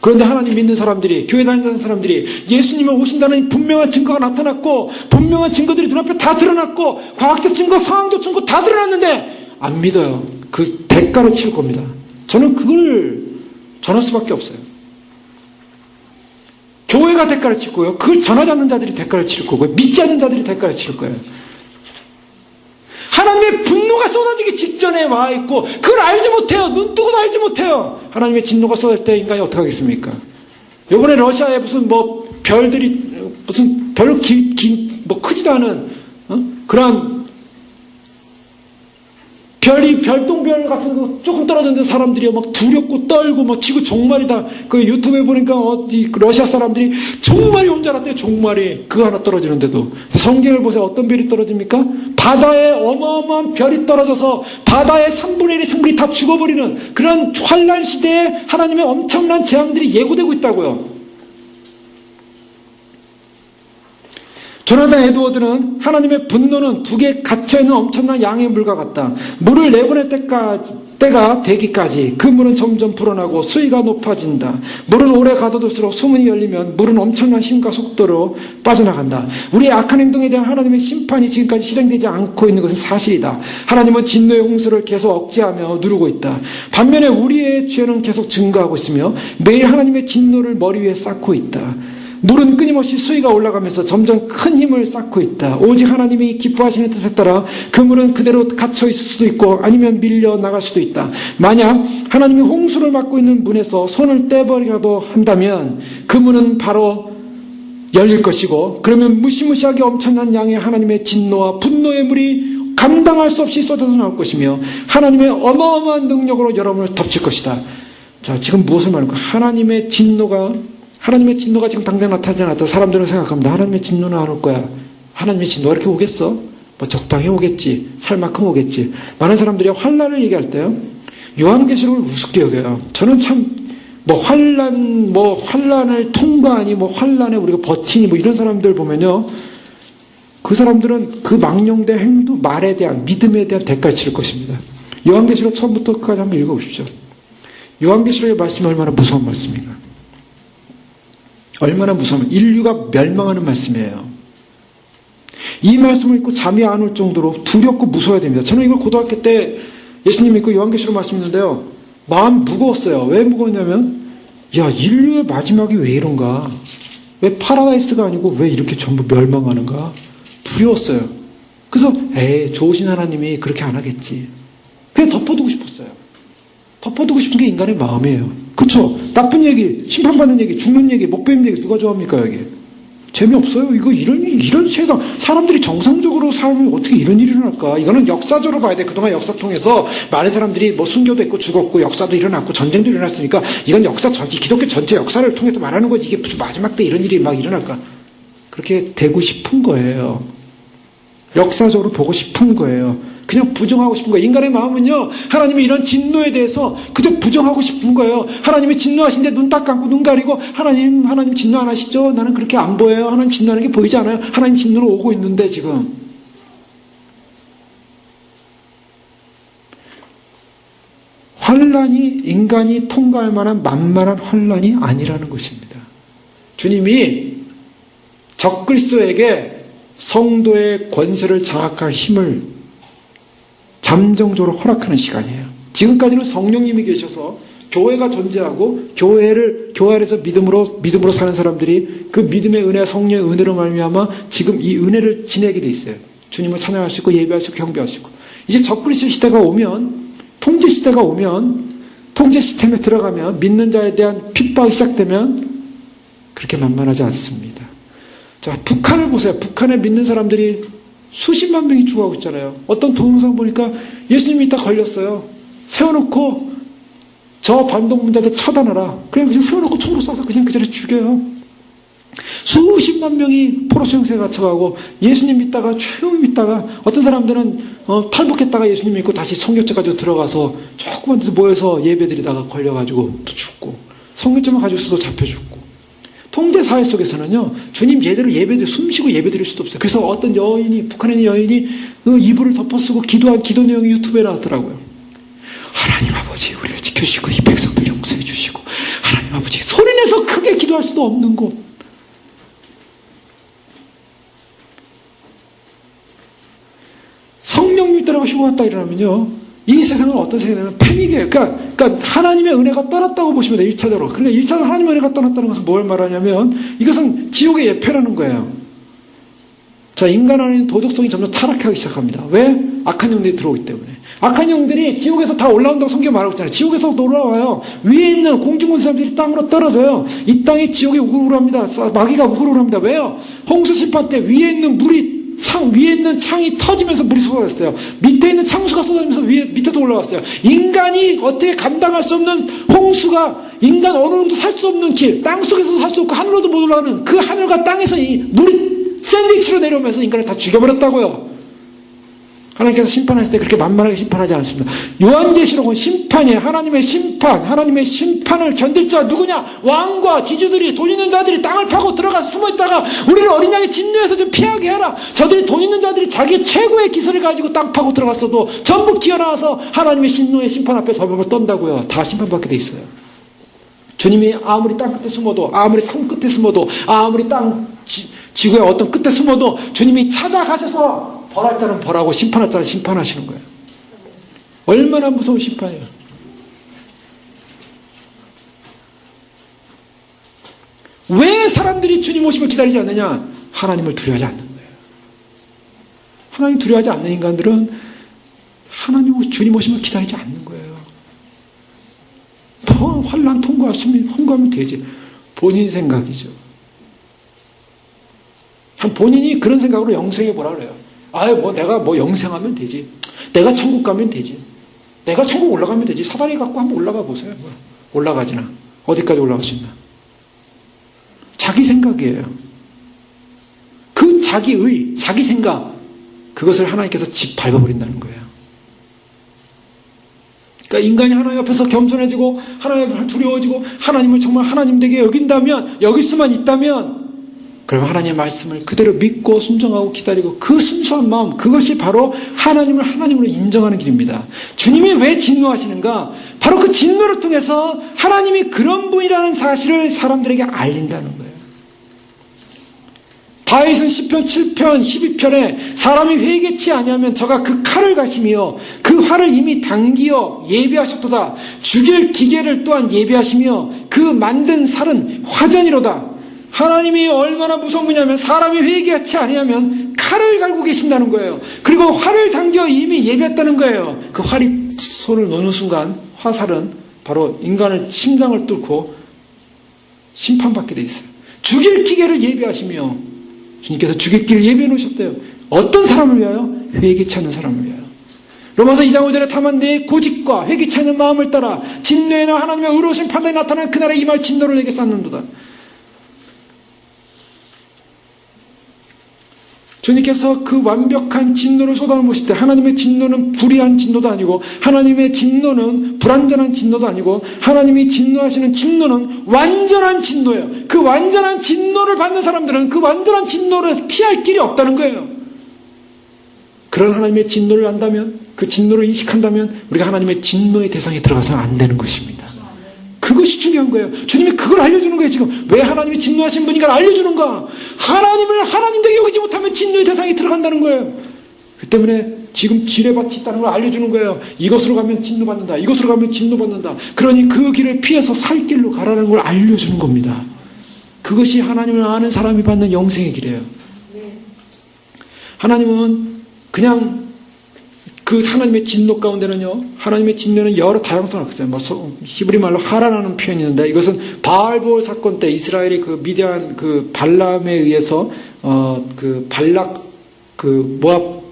그런데 하나님 믿는 사람들이, 교회 다니는 사람들이 예수님이 오신다는 분명한 증거가 나타났고, 분명한 증거들이 눈앞에 다 드러났고, 과학적 증거, 상황적 증거 다 드러났는데 안 믿어요. 그 대가를 치를 겁니다. 저는 그걸 전할 수밖에 없어요. 교회가 대가를 칠 거고요. 그걸 전하지 않는 자들이 대가를 칠 거고요. 믿지 않는 자들이 대가를 칠 거예요. 하나님의 분노가 쏟아지기 직전에 와 있고 그걸 알지 못해요. 눈 뜨고도 알지 못해요. 하나님의 진노가 쏟아질 때 인간이 어떻게 하겠습니까? 이번에 러시아에 무슨 뭐 별들이 무슨 별로 뭐 크지도 않은 그런 별이 별똥별 같은 거 조금 떨어졌는데 사람들이 막 두렵고 떨고 막 지구 종말이다. 그 유튜브에 보니까 어디 러시아 사람들이 종말이 온 줄 알았대요. 종말이 그거 하나 떨어지는데도. 성경을 보세요. 어떤 별이 떨어집니까? 바다에 어마어마한 별이 떨어져서 바다의 3분의 1의 생물이 다 죽어버리는 그런 환란 시대에 하나님의 엄청난 재앙들이 예고되고 있다고요. 조나단 에드워드는 하나님의 분노는 두 개 갇혀있는 엄청난 양의 물과 같다. 물을 내보낼 때가 되기까지 그 물은 점점 불어나고 수위가 높아진다. 물은 오래 가둬둘수록 수문이 열리면 물은 엄청난 힘과 속도로 빠져나간다. 우리의 악한 행동에 대한 하나님의 심판이 지금까지 실행되지 않고 있는 것은 사실이다. 하나님은 진노의 홍수를 계속 억제하며 누르고 있다. 반면에 우리의 죄는 계속 증가하고 있으며 매일 하나님의 진노를 머리 위에 쌓고 있다. 물은 끊임없이 수위가 올라가면서 점점 큰 힘을 쌓고 있다. 오직 하나님이 기뻐하시는 뜻에 따라 그 물은 그대로 갇혀 있을 수도 있고 아니면 밀려 나갈 수도 있다. 만약 하나님이 홍수를 막고 있는 문에서 손을 떼버리라도 한다면 그 문은 바로 열릴 것이고 그러면 무시무시하게 엄청난 양의 하나님의 진노와 분노의 물이 감당할 수 없이 쏟아져 나올 것이며 하나님의 어마어마한 능력으로 여러분을 덮칠 것이다. 자, 지금 무엇을 말할까? 하나님의 진노가 지금 당장 나타나지 않았다. 사람들은 생각합니다. 하나님의 진노는 안 올 거야. 하나님의 진노가 이렇게 오겠어? 뭐 적당히 오겠지. 살 만큼 오겠지. 많은 사람들이 환란을 얘기할 때요. 요한계시록을 우습게 여겨요. 저는 참 환란을 통과하니 환란에 우리가 버티니 이런 사람들 보면요. 그 사람들은 그 망령된 행동, 말에 대한 믿음에 대한 대가를 치를 것입니다. 요한계시록 처음부터 끝까지 한번 읽어보십시오. 요한계시록의 말씀이 얼마나 무서운 말씀입니까? 얼마나 무서우면 인류가 멸망하는 말씀이에요. 이 말씀을 읽고 잠이 안 올 정도로 두렵고 무서워야 됩니다. 저는 이걸 고등학교 때 예수님 믿고 요한계시록 말씀 있는데요. 마음 무거웠어요. 왜 무거웠냐면 인류의 마지막이 왜 이런가? 왜 파라다이스가 아니고 왜 이렇게 전부 멸망하는가? 두려웠어요. 그래서 좋으신 하나님이 그렇게 안 하겠지. 그냥 덮어두고 싶었어요. 덮어두고 싶은 게 인간의 마음이에요. 그렇죠? 나쁜 얘기, 심판받는 얘기, 죽는 얘기, 목베임 얘기 누가 좋아합니까 여기? 재미없어요. 이런 세상 사람들이 정상적으로 살면 어떻게 이런 일이 일어날까? 이거는 역사적으로 봐야 돼. 그동안 역사 통해서 많은 사람들이 순교도 했고 죽었고 역사도 일어났고 전쟁도 일어났으니까 이건 역사 전체 기독교 전체 역사를 통해서 말하는 거지. 이게 무슨 마지막 때 이런 일이 막 일어날까? 그렇게 되고 싶은 거예요. 역사적으로 보고 싶은 거예요. 그냥 부정하고 싶은 거예요. 인간의 마음은요, 하나님의 이런 진노에 대해서 그저 부정하고 싶은 거예요. 하나님이 진노하신데 눈 딱 감고 눈 가리고 하나님 진노 안 하시죠? 나는 그렇게 안 보여요. 하나님 진노하는 게 보이지 않아요? 하나님 진노는 오고 있는데 지금. 환란이 인간이 통과할 만한 만만한 환란이 아니라는 것입니다. 주님이 적그리스도에게 성도의 권세를 장악할 힘을 잠정적으로 허락하는 시간이에요. 지금까지는 성령님이 계셔서 교회가 존재하고 교회 안에서 믿음으로 사는 사람들이 그 믿음의 은혜, 성령의 은혜로 말미암아 지금 이 은혜를 지내게 돼 있어요. 주님을 찬양할 수 있고 예배할 수 있고 경배할 수 있고. 이제 적그리스도 시대가 오면, 통제 시대가 오면, 통제 시스템에 들어가면, 믿는 자에 대한 핍박이 시작되면 그렇게 만만하지 않습니다. 자, 북한을 보세요. 북한에 믿는 사람들이 수십만 명이 죽어가고 있잖아요. 어떤 동영상 보니까 예수님이 있다 걸렸어요. 세워놓고 저 반동문자들 처단하라. 그냥 세워놓고 총으로 쏴서 그냥 그 자리에 죽여요. 수십만 명이 포로수 형세에 갇혀가고 예수님 믿다가 조용히 믿다가 어떤 사람들은 탈북했다가 예수님 믿고 다시 성교체 가지고 들어가서 조그만 데서 모여서 예배드리다가 걸려가지고 또 죽고 성교체만 가지고 있어도 잡혀 죽고. 통제 사회 속에서는요, 주님 제대로 숨쉬고 예배드릴 수도 없어요. 그래서 어떤 북한에 있는 여인이 이불을 덮어쓰고 기도한 기도 내용이 유튜브에 나왔더라고요. 하나님 아버지, 우리를 지켜주시고, 이 백성들 용서해 주시고, 하나님 하나님 아버지, 소리내서 크게 기도할 수도 없는 곳. 성령님이 떠나가시고 왔다 이러면요, 이 세상은 어떤 세상이냐면 패닉이에요. 그러니까 하나님의 은혜가 떠났다고 보시면 돼요. 1차적으로. 그런데 1차적으로 하나님의 은혜가 떠났다는 것은 뭘 말하냐면 이것은 지옥의 예표라는 거예요. 자, 인간 안에는 도덕성이 점점 타락하기 시작합니다. 왜? 악한 영들이 들어오기 때문에. 악한 영들이 지옥에서 다 올라온다고 성경 말하고 있잖아요. 지옥에서 올라와요. 위에 있는 공중군 사람들이 땅으로 떨어져요. 이 땅이 지옥에 우글우글합니다. 마귀가 우글우글합니다. 왜요? 홍수 심판 때 위에 있는 물이 위에 있는 창이 터지면서 물이 쏟아졌어요. 밑에 있는 창수가 쏟아지면서 밑에도 올라왔어요. 인간이 어떻게 감당할 수 없는 홍수가, 인간 어느 정도 살 수 없는 길, 땅 속에서도 살 수 없고 하늘로도 못 올라가는 그 하늘과 땅에서 이 물이 샌드위치로 내려오면서 인간을 다 죽여버렸다고요. 하나님께서 심판하실 때 그렇게 만만하게 심판하지 않습니다. 요한계시록은 심판이에요. 하나님의 심판, 하나님의 심판을 견딜 자가 누구냐? 왕과 지주들이, 돈 있는 자들이 땅을 파고 들어가서 숨어있다가 우리를 어린 양의 진노에서 좀 피하게 해라. 저들이, 돈 있는 자들이 자기 최고의 기술을 가지고 땅 파고 들어갔어도 전부 기어나와서 하나님의 진노의 심판 앞에 더벅을 떤다고요. 다 심판받게 돼 있어요. 주님이 아무리 땅 끝에 숨어도, 아무리 산 끝에 숨어도, 아무리 지구의 어떤 끝에 숨어도 주님이 찾아가셔서 벌할 자는 벌하고 심판할 자는 심판하시는 거예요. 얼마나 무서운 심판이에요. 왜 사람들이 주님 오심을 기다리지 않느냐? 하나님을 두려워하지 않는 거예요. 하나님 두려워하지 않는 인간들은 하나님 주님 오심을 기다리지 않는 거예요. 더 환난 통과하면 되지. 본인 생각이죠. 본인이 그런 생각으로 영생해 보라 그래요. 내가 영생하면 되지. 내가 천국 가면 되지. 내가 천국 올라가면 되지. 사다리 갖고 한번 올라가 보세요. 올라가지나. 어디까지 올라갈 수 있나. 자기 생각이에요. 그 자기 생각, 그것을 하나님께서 밟아버린다는 거예요. 그러니까 인간이 하나님 앞에서 겸손해지고 하나님 앞에 두려워지고 하나님을 정말 하나님 되게 여긴다면, 여길 수만 있다면, 그럼 하나님의 말씀을 그대로 믿고 순종하고 기다리고 그 순수한 마음, 그것이 바로 하나님을 하나님으로 인정하는 길입니다. 주님이 왜 진노하시는가? 바로 그 진노를 통해서 하나님이 그런 분이라는 사실을 사람들에게 알린다는 거예요. 다윗은 시편 7편 12편에 사람이 회개치 아니하면 저가 그 칼을 가시며 그 활을 이미 당기어 예비하셨도다. 죽일 기계를 또한 예비하시며 그 만든 살은 화전이로다. 하나님이 얼마나 무서운 분이냐면 사람이 회개치 아니하면 칼을 갈고 계신다는 거예요. 그리고 활을 당겨 이미 예비했다는 거예요. 그 활이 손을 놓는 순간 화살은 바로 인간의 심장을 뚫고 심판받게 돼 있어요. 죽일 기계를 예비하시며 주님께서 죽일 기를 예비해 놓으셨대요. 어떤 사람을 위하여? 회개치 않는 사람을 위하여. 로마서 2장 5절에 다만 내 고집과 회개치 않는 마음을 따라 진노에나 하나님의 의로우신 판단이 나타나는 그날에 임할 진노를 내게 쌓는도다. 주님께서 그 완벽한 진노를 쏟아놓으실 때 하나님의 진노는 불의한 진노도 아니고 하나님의 진노는 불완전한 진노도 아니고 하나님이 진노하시는 진노는 완전한 진노예요. 그 완전한 진노를 받는 사람들은 그 완전한 진노를 피할 길이 없다는 거예요. 그런 하나님의 진노를 안다면, 그 진노를 인식한다면 우리가 하나님의 진노의 대상에 들어가서는 안 되는 것입니다. 그것이 중요한 거예요. 주님이 그걸 알려주는 거예요. 지금 왜 하나님이 진노하신 분인가를 알려주는가? 하나님을 하나님 되게 여기지 못하면 진노의 대상에 들어간다는 거예요. 그 때문에 지금 지뢰밭이 있다는 걸 알려주는 거예요. 이것으로 가면 진노받는다. 이것으로 가면 진노받는다. 그러니 그 길을 피해서 살 길로 가라는 걸 알려주는 겁니다. 그것이 하나님을 아는 사람이 받는 영생의 길이에요. 하나님은 그냥 그 하나님의 진노 가운데는요, 하나님의 진노는 여러 다양성을 갖고 있어요. 히브리 말로 하라라는 표현이 있는데, 이것은 바알볼 사건 때 이스라엘이 그 미디안 그 발람에 의해서 그 발락 그 모압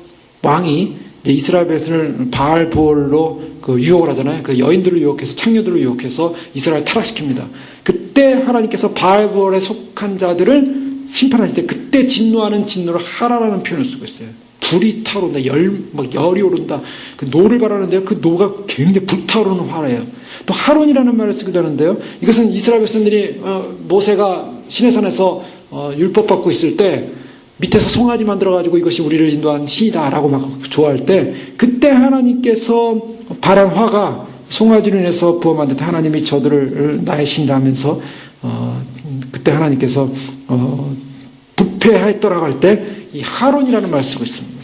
왕이 이스라엘 백성을 바알볼로 그 유혹을 하잖아요. 그 여인들을 유혹해서, 창녀들을 유혹해서 이스라엘 타락시킵니다. 그때 하나님께서 바알볼에 속한 자들을 심판하실 때 그때 진노하는 진노를 하라라는 표현을 쓰고 있어요. 불이 타오른다, 열이 오른다. 그 노를 바라는데요. 그 노가 굉장히 불타오르는 화래요. 또 하론이라는 말을 쓰기도 하는데요. 이것은 이스라엘 백성들이 모세가 시내산에서 율법 받고 있을 때 밑에서 송아지 만들어가지고 이것이 우리를 인도한 신이다라고 막 좋아할 때 그때 하나님께서 발한 화가 송아지로 인해서 부험하는데 하나님이 저들을 나의 신이라 하면서 그때 하나님께서 부패하였더라고 할 때 이 하론이라는 말을 쓰고 있습니다.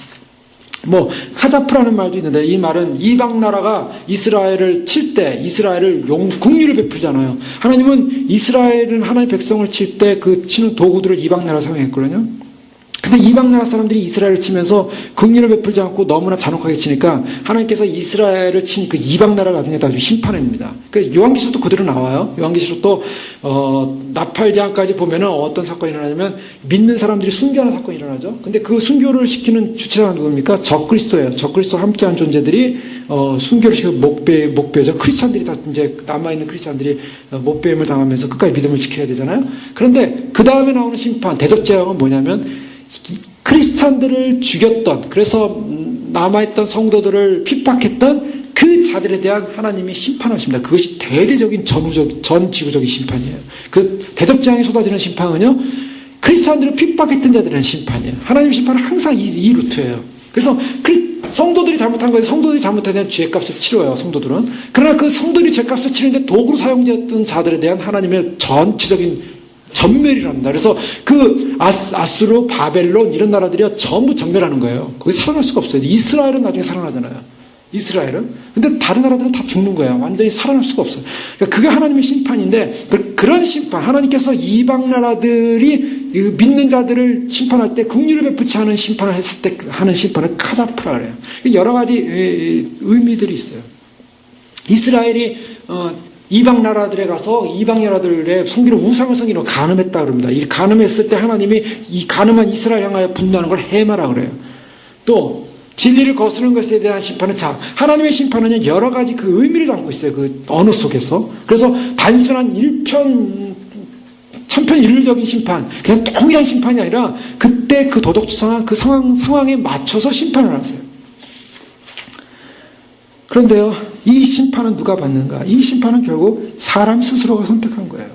카자프라는 말도 있는데 이 말은 이방 나라가 이스라엘을 칠 때 이스라엘을 국류를 베풀잖아요. 하나님은 이스라엘은 하나님의 백성을 칠 때 그 치는 도구들을 이방 나라로 사용했거든요. 근데 이방 나라 사람들이 이스라엘을 치면서 국류를 베풀지 않고 너무나 잔혹하게 치니까 하나님께서 이스라엘을 친 그 이방 나라를 나중에 다 심판합니다. 그러니까 요한계시록도 그대로 나와요. 요한계시록도 나팔장까지 보면은 어떤 사건이 일어나냐면 믿는 사람들이 순교하는 사건이 일어나죠. 근데 그 순교를 시키는 주체가 누굽니까? 적그리스도예요. 적그리스도와 함께한 존재들이 순교를 시키는 목배죠. 크리스찬들이 다 이제 남아있는 크리스찬들이 목배임을 당하면서 끝까지 믿음을 지켜야 되잖아요. 그런데 그 다음에 나오는 심판, 대접재앙은 뭐냐면 크리스찬들을 죽였던, 그래서 남아있던 성도들을 핍박했던 그 자들에 대한 하나님이 심판하십니다. 그것이 대대적인 전지구적인 심판이에요. 그 대접재앙이 쏟아지는 심판은요, 크리스찬들을 핍박했던 자들에 대한 심판이에요. 하나님 심판은 항상 이 루트예요. 그래서 성도들이 잘못한 거에 성도들이 잘못에 대한 죄값을 치러요, 성도들은. 그러나 그 성도들이 죄값을 치르는데 도구로 사용되었던 자들에 대한 하나님의 전체적인 전멸이랍니다. 그래서 그 아수르, 바벨론 이런 나라들이 전부 전멸하는 거예요. 거기 살아날 수가 없어요. 이스라엘은 나중에 살아나잖아요. 이스라엘은. 근데 다른 나라들은 다 죽는 거예요. 완전히 살아날 수가 없어요. 그러니까 그게 하나님의 심판인데 그런 심판, 하나님께서 이방 나라들이 믿는 자들을 심판할 때 긍휼을 베푸지 않은 심판을 했을 때 하는 심판을 카자프라 그래요. 여러 가지 의미들이 있어요. 이스라엘이 이방 나라들에 가서 이방 나라들의 성기로 우상을 섬기는 간음했다 그럽니다. 이 간음했을 때 하나님이 이 간음한 이스라엘 향하여 분노하는 걸 해마라 그래요. 또 진리를 거스르는 것에 대한 심판은 하나님의 심판은 여러 가지 그 의미를 담고 있어요. 그 언어 속에서. 그래서 단순한 천편일률적인 심판, 그냥 동일한 심판이 아니라 그때 그 도덕 상황, 그 상황에 맞춰서 심판을 하세요. 그런데요, 이 심판은 누가 받는가? 이 심판은 결국 사람 스스로가 선택한 거예요.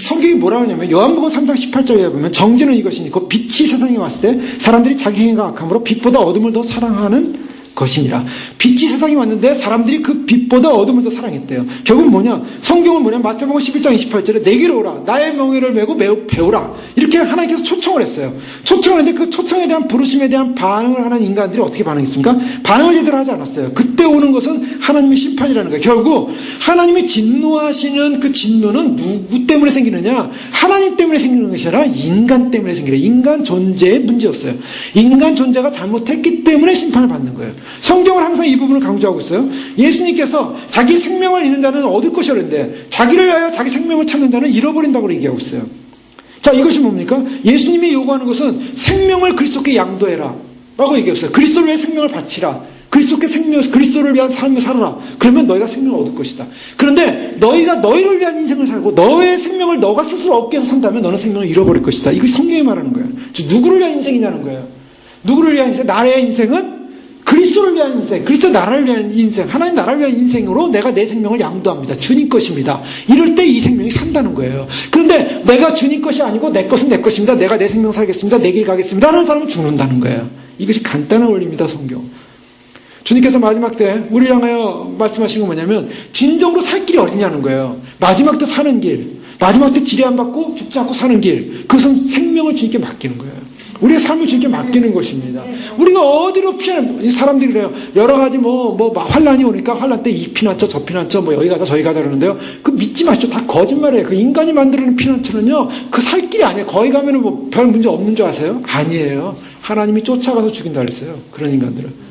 성경이 뭐라고 하냐면 요한복음 3장 18절에 보면 정죄는 이것이니까 빛이 세상에 왔을 때 사람들이 자기 행위가 악함으로 빛보다 어둠을 더 사랑하는 것이니라. 빛이 세상에 왔는데 사람들이 그 빛보다 어둠을 더 사랑했대요. 결국은 뭐냐? 성경은 뭐냐? 마태복음 11장 28절에 내게로 오라. 나의 멍에를 메고 매우 배우라. 이렇게 하나님께서 초청을 했어요. 초청을 했는데 그 초청에 대한 부르심에 대한 반응을 하는 인간들이 어떻게 반응했습니까? 반응을 제대로 하지 않았어요. 그때 오는 것은 하나님의 심판이라는 거예요. 결국 하나님이 진노하시는 그 진노는 누구 때문에 생기느냐? 하나님 때문에 생기는 것이 아니라 인간 때문에 생기는 인간 존재의 문제였어요. 인간 존재가 잘못했기 때문에 심판을 받는 거예요. 성경은 항상 이 부분을 강조하고 있어요. 예수님께서 자기 생명을 잃는 자는 얻을 것이라 했는데 자기를 위하여 자기 생명을 찾는 자는 잃어버린다고 얘기하고 있어요. 자, 이것이 뭡니까? 예수님이 요구하는 것은 생명을 그리스도께 양도해라 라고 얘기했어요. 그리스도를 위해 생명을 바치라. 그리스도를 위한 삶을 살아라. 그러면 너희가 생명을 얻을 것이다. 그런데 너희가 너희를 위한 인생을 살고 너의 생명을 너가 스스로 얻기 위해서 산다면 너는 생명을 잃어버릴 것이다. 이것이 성경이 말하는 거예요. 누구를 위한 인생이냐는 거예요. 누구를 위한 인생? 나의 인생은 그리스도를 위한 인생, 그리스도 나라를 위한 인생, 하나님 나라를 위한 인생으로 내가 내 생명을 양도합니다. 주님 것입니다. 이럴 때 이 생명이 산다는 거예요. 그런데 내가 주님 것이 아니고 내 것은 내 것입니다. 내가 내 생명 살겠습니다. 내 길 가겠습니다. 하는 사람은 죽는다는 거예요. 이것이 간단한 원리입니다. 성경. 주님께서 마지막 때 우리를 향하여 말씀하신 건 뭐냐면 진정으로 살 길이 어디냐는 거예요. 마지막 때 사는 길, 마지막 때 지뢰 안 받고 죽지 않고 사는 길, 그것은 생명을 주님께 맡기는 거예요. 우리의 삶을 주님께 맡기는 것입니다. 우리가 어디로 피하는, 사람들이 그래요. 여러 가지 환란이 오니까 환란 때 이 피난처, 저 피난처, 여기 가자, 저기 가자 그러는데요. 그 믿지 마시죠. 다 거짓말이에요. 그 인간이 만드는 피난처는요, 그 살 길이 아니에요. 거기 가면은 별 문제 없는 줄 아세요? 아니에요. 하나님이 쫓아가서 죽인다 그랬어요. 그런 인간들은.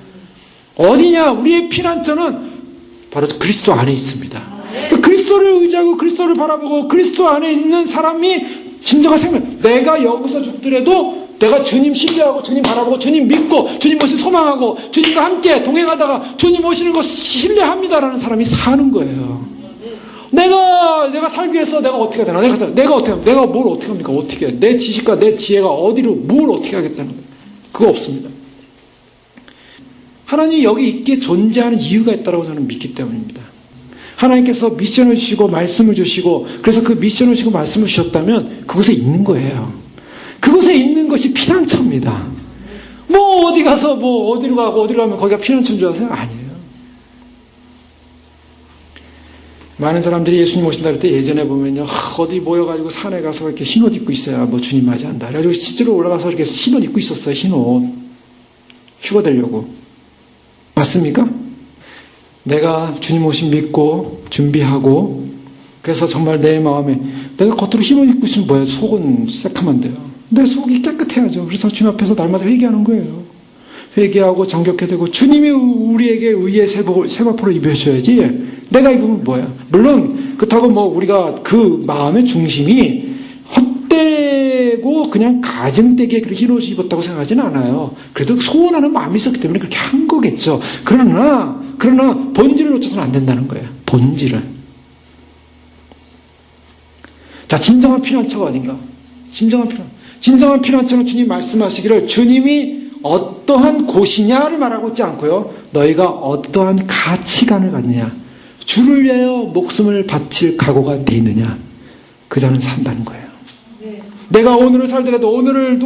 어디냐? 우리의 피난처는 바로 그리스도 안에 있습니다. 그 그리스도를 의지하고 그리스도를 바라보고 그리스도 안에 있는 사람이 진정한 생명. 내가 여기서 죽더라도 내가 주님 신뢰하고 주님 바라보고 주님 믿고 주님 모습 소망하고 주님과 함께 동행하다가 주님 오시는 것 신뢰합니다라는 사람이 사는 거예요. 내가 살기 위해서 내가 어떻게 해야 되나? 내가 뭘 어떻게 합니까? 어떻게 해? 내 지식과 내 지혜가 어디로 뭘 어떻게 하겠다는 거예요? 그거 없습니다. 하나님이 여기 있기에 존재하는 이유가 있다고 저는 믿기 때문입니다. 하나님께서 미션을 주시고 말씀을 주시고 그래서 그 미션을 주시고 말씀을 주셨다면 그곳에 있는 거예요. 그곳에 있는 것이 피난처입니다. 어디 가서 어디로 가고 어디로 가면 거기가 피난처인 줄 아세요? 아니에요. 많은 사람들이 예수님 오신다 그럴 때 예전에 보면요, 어디 모여가지고 산에 가서 이렇게 흰 옷 입고 있어요. 뭐 주님 맞이한다. 그래가지고 실제로 올라가서 이렇게 흰 옷 입고 있었어요. 흰 옷. 휴가 되려고. 맞습니까? 내가 주님 오심 믿고 준비하고 그래서 정말 내 마음에 내가 겉으로 흰 옷 입고 있으면 뭐야? 속은 새카만데요. 내 속이 깨끗해야죠. 그래서 주님 앞에서 날마다 회개하는 거예요. 회개하고 정결케 되고 주님이 우리에게 의의 세마포를 입혀줘야지 내가 입으면 뭐야? 물론 그렇다고 뭐 우리가 그 마음의 중심이 헛되고 그냥 가정되게 그렇게 흰 옷을 입었다고 생각하지는 않아요. 그래도 소원하는 마음이 있었기 때문에 그렇게 한 거겠죠. 그러나 본질을 놓쳐서는 안 된다는 거예요. 본질을. 자, 진정한 피난처가 어딘가? 진정한 피난처는 주님 말씀하시기를 주님이 어떠한 곳이냐를 말하고 있지 않고요. 너희가 어떠한 가치관을 갖느냐. 주를 위하여 목숨을 바칠 각오가 돼 있느냐. 그 자는 산다는 거예요. 네. 내가 오늘을 살더라도 오늘을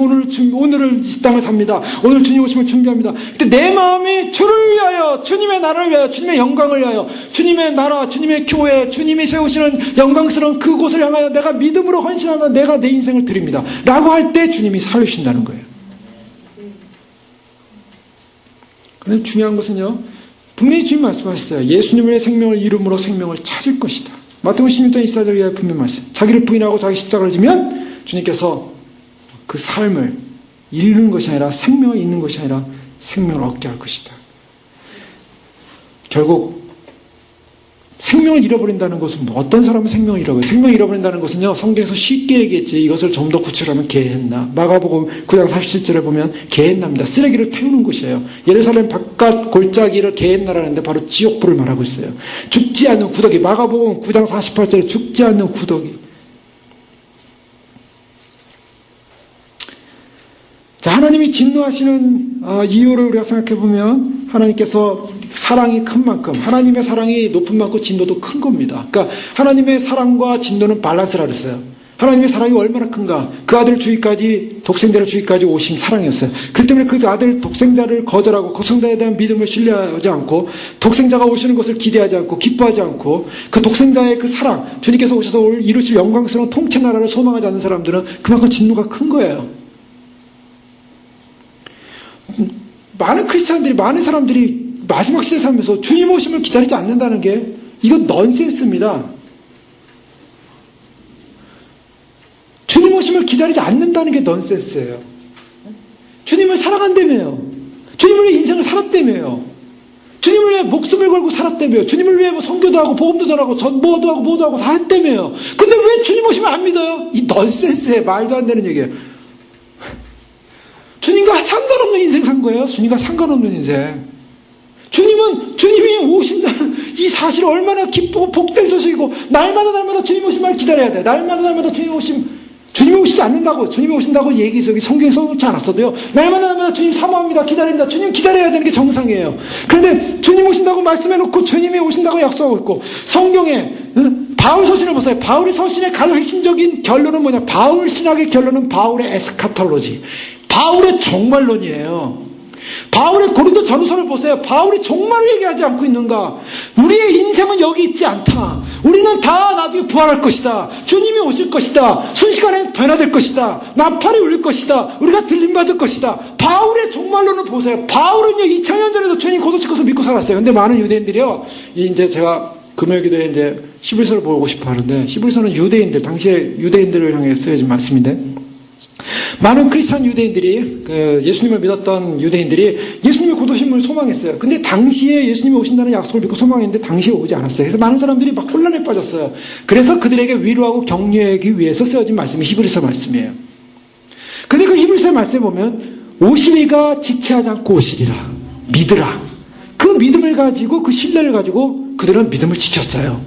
이 땅을 삽니다. 오늘 주님 오심을 준비합니다. 근데 내 마음이 주를 위하여, 주님의 나라를 위하여, 주님의 영광을 위하여, 주님의 나라, 주님의 교회, 주님이 세우시는 영광스러운 그곳을 향하여 내가 믿음으로 헌신하며 내가 내 인생을 드립니다. 라고 할 때 주님이 살리신다는 거예요. 그런데 중요한 것은요, 분명히 주님 말씀하셨어요. 예수님의 생명을 이름으로 생명을 찾을 것이다. 마태복음 16장 24절에 위하여 분명히 말씀. 자기를 부인하고 자기 십자가를 지면 주님께서 그 삶을 잃는 것이 아니라 생명을 잃는 것이 아니라 생명을 얻게 할 것이다. 결국 생명을 잃어버린다는 것은 어떤 사람은 생명을 잃어버려요. 생명을 잃어버린다는 것은요, 성경에서 쉽게 얘기했지. 이것을 좀 더 구체하면 게헨나. 마가복음 9장 47절에 보면 게헨나입니다. 쓰레기를 태우는 곳이에요. 예루살렘 바깥 골짜기를 게헨나라는데 바로 지옥불을 말하고 있어요. 죽지 않는 구더기. 마가복음 9장 48절에 죽지 않는 구더기. 자, 하나님이 진노하시는 이유를 우리가 생각해 보면 하나님께서 사랑이 큰 만큼, 하나님의 사랑이 높은 만큼 진노도 큰 겁니다. 그러니까 하나님의 사랑과 진노는 밸런스라 그랬어요. 하나님의 사랑이 얼마나 큰가. 그 아들 주위까지, 독생자를 주위까지 오신 사랑이었어요. 그렇기 때문에 그 아들 독생자를 거절하고 독생자에 대한 믿음을 신뢰하지 않고 독생자가 오시는 것을 기대하지 않고 기뻐하지 않고 그 독생자의 그 사랑, 주님께서 오셔서 이루실 영광스러운 통치 나라를 소망하지 않는 사람들은 그만큼 진노가 큰 거예요. 많은 크리스찬들이, 많은 사람들이 마지막 시대 살면서 주님 오심을 기다리지 않는다는 게 이건 넌센스입니다. 주님 오심을 기다리지 않는다는 게 넌센스예요. 주님을 사랑한다며요. 주님을 위해 인생을 살았다며요. 주님을 위해 목숨을 걸고 살았다며요. 주님을 위해 뭐 선교도 하고 복음도 전하고 뭐도 하고 다 했다며요. 근데 왜 주님 오심을 안 믿어요? 이 넌센스에 말도 안 되는 얘기예요. 주님과 상관없는 인생 산 거예요. 주님과 상관없는 인생. 주님이 오신다는 이 사실이 얼마나 기쁘고 복된 소식이고, 날마다 주님 오심을 기다려야 돼. 날마다 주님이 오시지 않는다고, 주님이 오신다고 얘기, 성경에 써놓지 않았어도요. 날마다 주님 사모합니다. 기다립니다. 주님 기다려야 되는 게 정상이에요. 그런데 주님 오신다고 말씀해놓고, 주님이 오신다고 약속하고 있고, 성경에, 바울 서신을 보세요. 바울의 서신의 가장 핵심적인 결론은 뭐냐? 바울 신학의 결론은 바울의 에스카톨로지. 바울의 종말론이에요. 바울의 고린도 전서를 보세요. 바울이 종말을 얘기하지 않고 있는가? 우리의 인생은 여기 있지 않다. 우리는 다 나중에 부활할 것이다. 주님이 오실 것이다. 순식간에 변화될 것이다. 나팔이 울릴 것이다. 우리가 들림받을 것이다. 바울의 종말론을 보세요. 바울은요, 2000년 전에도 주님 곧 오실 것을 믿고 살았어요. 근데 많은 유대인들이요, 이제 제가 금요일기도에 이제 히브리서를 보고 싶어 하는데, 히브리서는 유대인들, 당시에 유대인들을 향해 쓰여진 말씀인데, 많은 크리스찬 유대인들이, 예수님을 믿었던 유대인들이 예수님의 곧 오심을 소망했어요. 근데 당시에 예수님이 오신다는 약속을 믿고 소망했는데 당시에 오지 않았어요. 그래서 많은 사람들이 막 혼란에 빠졌어요. 그래서 그들에게 위로하고 격려하기 위해서 쓰여진 말씀이 히브리서 말씀이에요. 근데 그 히브리서 말씀에 보면 오시리가 지체하지 않고 오시리라. 믿으라. 그 믿음을 가지고, 그 신뢰를 가지고 그들은 믿음을 지켰어요.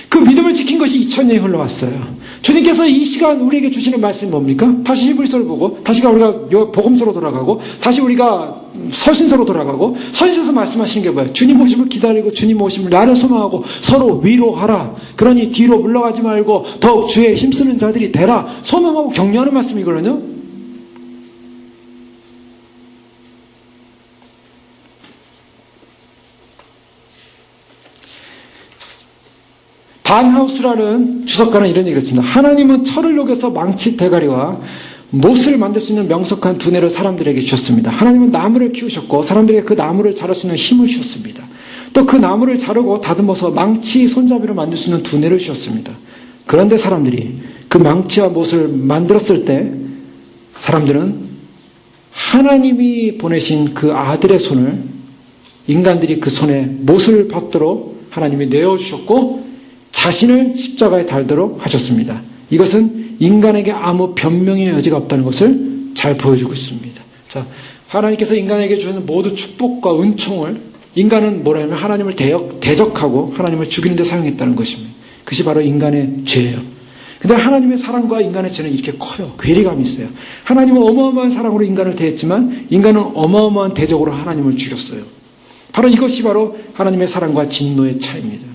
그 믿음을 지킨 것이 2000년이 흘러왔어요. 주님께서 이 시간 우리에게 주시는 말씀이 뭡니까? 다시 히브리서를 보고, 다시 우리가 복음서로 돌아가고, 다시 우리가 서신서로 돌아가고, 서신서에서 말씀하시는 게 뭐예요? 주님 오심을 기다리고 주님 오심을 나를 소망하고 서로 위로하라. 그러니 뒤로 물러가지 말고 더욱 주에 힘쓰는 자들이 되라. 소망하고 격려하는 말씀이거든요. 반하우스라는 주석가는 이런 얘기를 했습니다. 하나님은 철을 녹여서 망치 대가리와 못을 만들 수 있는 명석한 두뇌를 사람들에게 주셨습니다. 하나님은 나무를 키우셨고 사람들에게 그 나무를 자를 수 있는 힘을 주셨습니다. 또 그 나무를 자르고 다듬어서 망치 손잡이로 만들 수 있는 두뇌를 주셨습니다. 그런데 사람들이 그 망치와 못을 만들었을 때 사람들은 하나님이 보내신 그 아들의 손을 인간들이 그 손에 못을 받도록 하나님이 내어주셨고 자신을 십자가에 달도록 하셨습니다. 이것은 인간에게 아무 변명의 여지가 없다는 것을 잘 보여주고 있습니다. 자, 하나님께서 인간에게 주는 모든 축복과 은총을 인간은 뭐라면 하나님을 대적하고 하나님을 죽이는 데 사용했다는 것입니다. 그것이 바로 인간의 죄예요. 근데 하나님의 사랑과 인간의 죄는 이렇게 커요. 괴리감이 있어요. 하나님은 어마어마한 사랑으로 인간을 대했지만 인간은 어마어마한 대적으로 하나님을 죽였어요. 바로 이것이 바로 하나님의 사랑과 진노의 차이입니다.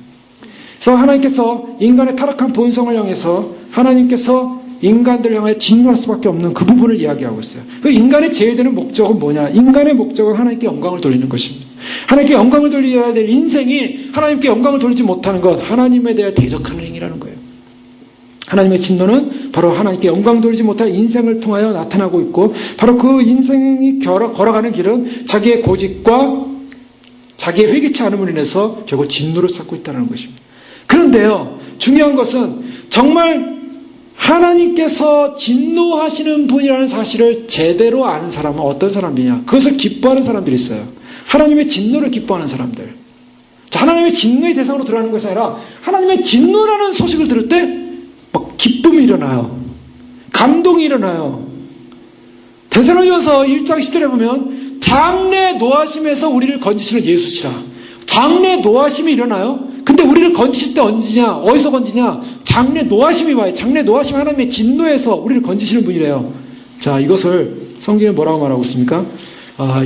그래서 하나님께서 인간의 타락한 본성을 향해서 하나님께서 인간들을 향해 진노할 수밖에 없는 그 부분을 이야기하고 있어요. 그 인간의 제일 되는 목적은 뭐냐? 인간의 목적은 하나님께 영광을 돌리는 것입니다. 하나님께 영광을 돌려야 될 인생이 하나님께 영광을 돌리지 못하는 것, 하나님에 대해 대적하는 행위라는 거예요. 하나님의 진노는 바로 하나님께 영광 돌리지 못할 인생을 통하여 나타나고 있고 바로 그 인생이 걸어가는 길은 자기의 고집과 자기의 회개치 않음으로 인해서 결국 진노를 쌓고 있다는 것입니다. 그런데요, 중요한 것은 정말 하나님께서 진노하시는 분이라는 사실을 제대로 아는 사람은 어떤 사람이냐? 그것을 기뻐하는 사람들이 있어요. 하나님의 진노를 기뻐하는 사람들. 자, 하나님의 진노의 대상으로 들어가는 것이 아니라 하나님의 진노라는 소식을 들을 때 막 기쁨이 일어나요. 감동이 일어나요. 데살로니가서 1장 10절에 보면 장래 노하심에서 우리를 건지시는 예수시라. 장래 노하심이 일어나요. 근데 우리를 건지실 때 언제냐? 어디서 건지냐? 장래 노하심이 와요. 장래 노하심 하나님의 진노에서 우리를 건지시는 분이래요. 자, 이것을 성경에 뭐라고 말하고 있습니까?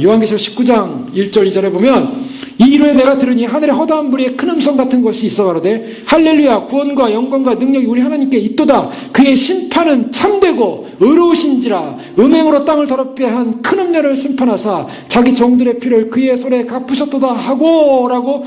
요한계시록 19장 1절 2절에 보면 이 이후에 내가 들으니 하늘의 허다한 무리에 큰 음성 같은 것이 있어 가로되 할렐루야 구원과 영광과 능력이 우리 하나님께 있도다. 그의 심판은 참되고 의로우신지라. 음행으로 땅을 더럽게 한 큰 음녀를 심판하사 자기 종들의 피를 그의 손에 갚으셨도다 하고 라고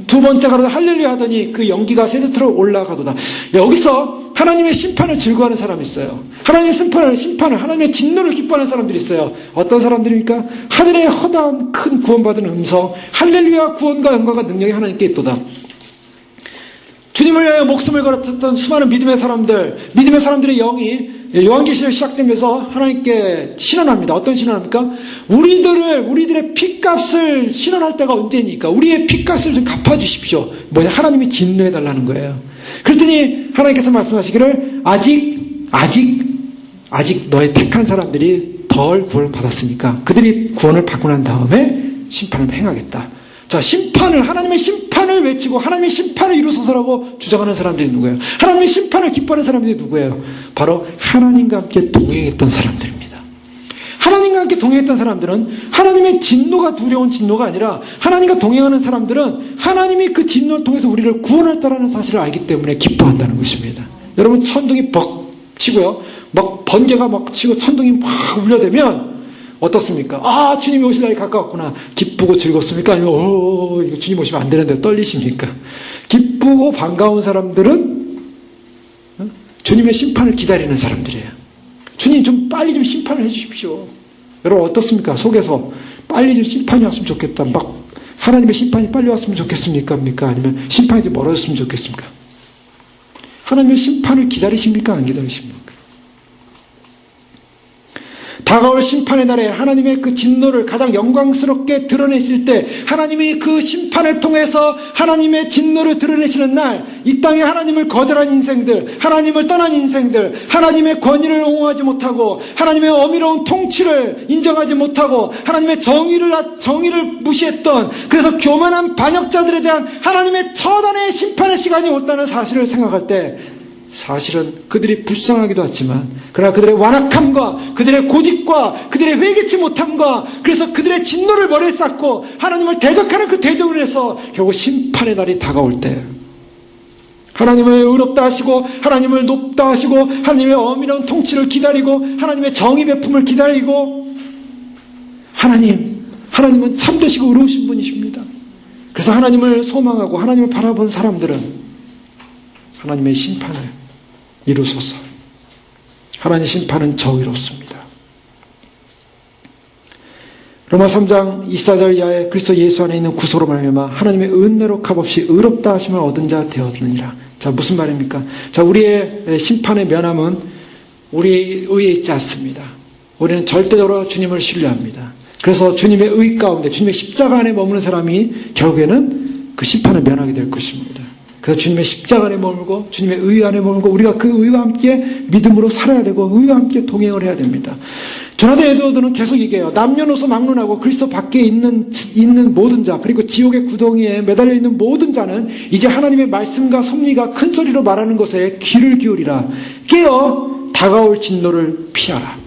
두 번째 가로되 할렐루야 하더니 그 연기가 세세트로 올라가도다. 여기서 하나님의 심판을 즐거워하는 사람이 있어요. 하나님의 심판을 하나님의 진노를 기뻐하는 사람들이 있어요. 어떤 사람들입니까? 하늘의 허다한 큰 구원받은 음성 할렐루야 구원과 영광과 능력이 하나님께 있도다. 주님을 위하여 목숨을 걸었던 수많은 믿음의 사람들의 영이 요한계시록 시작되면서 하나님께 신원합니다. 어떤 신원합니까? 우리들의 핏값을 신원할 때가 언제니까 우리의 핏값을 좀 갚아주십시오. 뭐냐? 하나님이 진노해달라는 거예요. 그랬더니 하나님께서 말씀하시기를 아직 너의 택한 사람들이 덜 구원을 받았으니까 그들이 구원을 받고 난 다음에 심판을 행하겠다. 자, 하나님의 심판을 외치고 하나님의 심판을 이루소서라고 주장하는 사람들이 누구예요? 하나님의 심판을 기뻐하는 사람들이 누구예요? 바로 하나님과 함께 동행했던 사람들입니다. 하나님과 함께 동행했던 사람들은 하나님의 진노가 두려운 진노가 아니라 하나님과 동행하는 사람들은 하나님이 그 진노를 통해서 우리를 구원했다는 사실을 알기 때문에 기뻐한다는 것입니다. 여러분 천둥이 벅 치고요. 막 번개가 막 치고 천둥이 막 울려대면 어떻습니까? 주님이 오실 날이 가까웠구나. 기쁘고 즐겁습니까? 아니면 이거 주님 오시면 안 되는데 떨리십니까? 기쁘고 반가운 사람들은 주님의 심판을 기다리는 사람들이에요. 주님 좀 빨리 좀 심판을 해주십시오. 여러분 어떻습니까? 속에서 빨리 좀 심판이 왔으면 좋겠다. 막 하나님의 심판이 빨리 왔으면 좋겠습니까? 아니면 심판이 좀 멀어졌으면 좋겠습니까? 하나님의 심판을 기다리십니까? 안 기다리십니까? 다가올 심판의 날에 하나님의 그 진노를 가장 영광스럽게 드러내실 때 하나님이 그 심판을 통해서 하나님의 진노를 드러내시는 날 이 땅에 하나님을 거절한 인생들, 하나님을 떠난 인생들, 하나님의 권위를 옹호하지 못하고 하나님의 어미로운 통치를 인정하지 못하고 하나님의 정의를 무시했던 그래서 교만한 반역자들에 대한 하나님의 처단의 심판의 시간이 온다는 사실을 생각할 때 사실은 그들이 불쌍하기도 하지만 그러나 그들의 완악함과 그들의 고집과 그들의 회개치 못함과 그래서 그들의 진노를 머리에 쌓고 하나님을 대적하는 그 대적을 해서 결국 심판의 날이 다가올 때 하나님을 의롭다 하시고 하나님을 높다 하시고 하나님의 엄밀한 통치를 기다리고 하나님의 정의 베품을 기다리고 하나님은 참되시고 의로우신 분이십니다. 그래서 하나님을 소망하고 하나님을 바라본 사람들은 하나님의 심판을 이루소서. 하나님의 심판은 정의롭습니다. 로마 3장 24절 이하에 그리스도 예수 안에 있는 구속으로 말미암아 하나님의 은혜로 값없이 의롭다 하심을 얻은 자 되었느니라. 자, 무슨 말입니까? 자, 우리의 심판의 면함은 우리의 의에 있지 않습니다. 우리는 절대적으로 주님을 신뢰합니다. 그래서 주님의 의 가운데, 주님의 십자가 안에 머무는 사람이 결국에는 그 심판을 면하게 될 것입니다. 그래서 주님의 십자가 안에 머물고 주님의 의 안에 머물고 우리가 그 의와 함께 믿음으로 살아야 되고 의와 함께 동행을 해야 됩니다. 조나단 에드워드는 계속 얘기해요. 남녀노소 막론하고 그리스도 밖에 있는 모든 자, 그리고 지옥의 구덩이에 매달려 있는 모든 자는 이제 하나님의 말씀과 섭리가 큰 소리로 말하는 것에 귀를 기울이라. 깨어 다가올 진노를 피하라.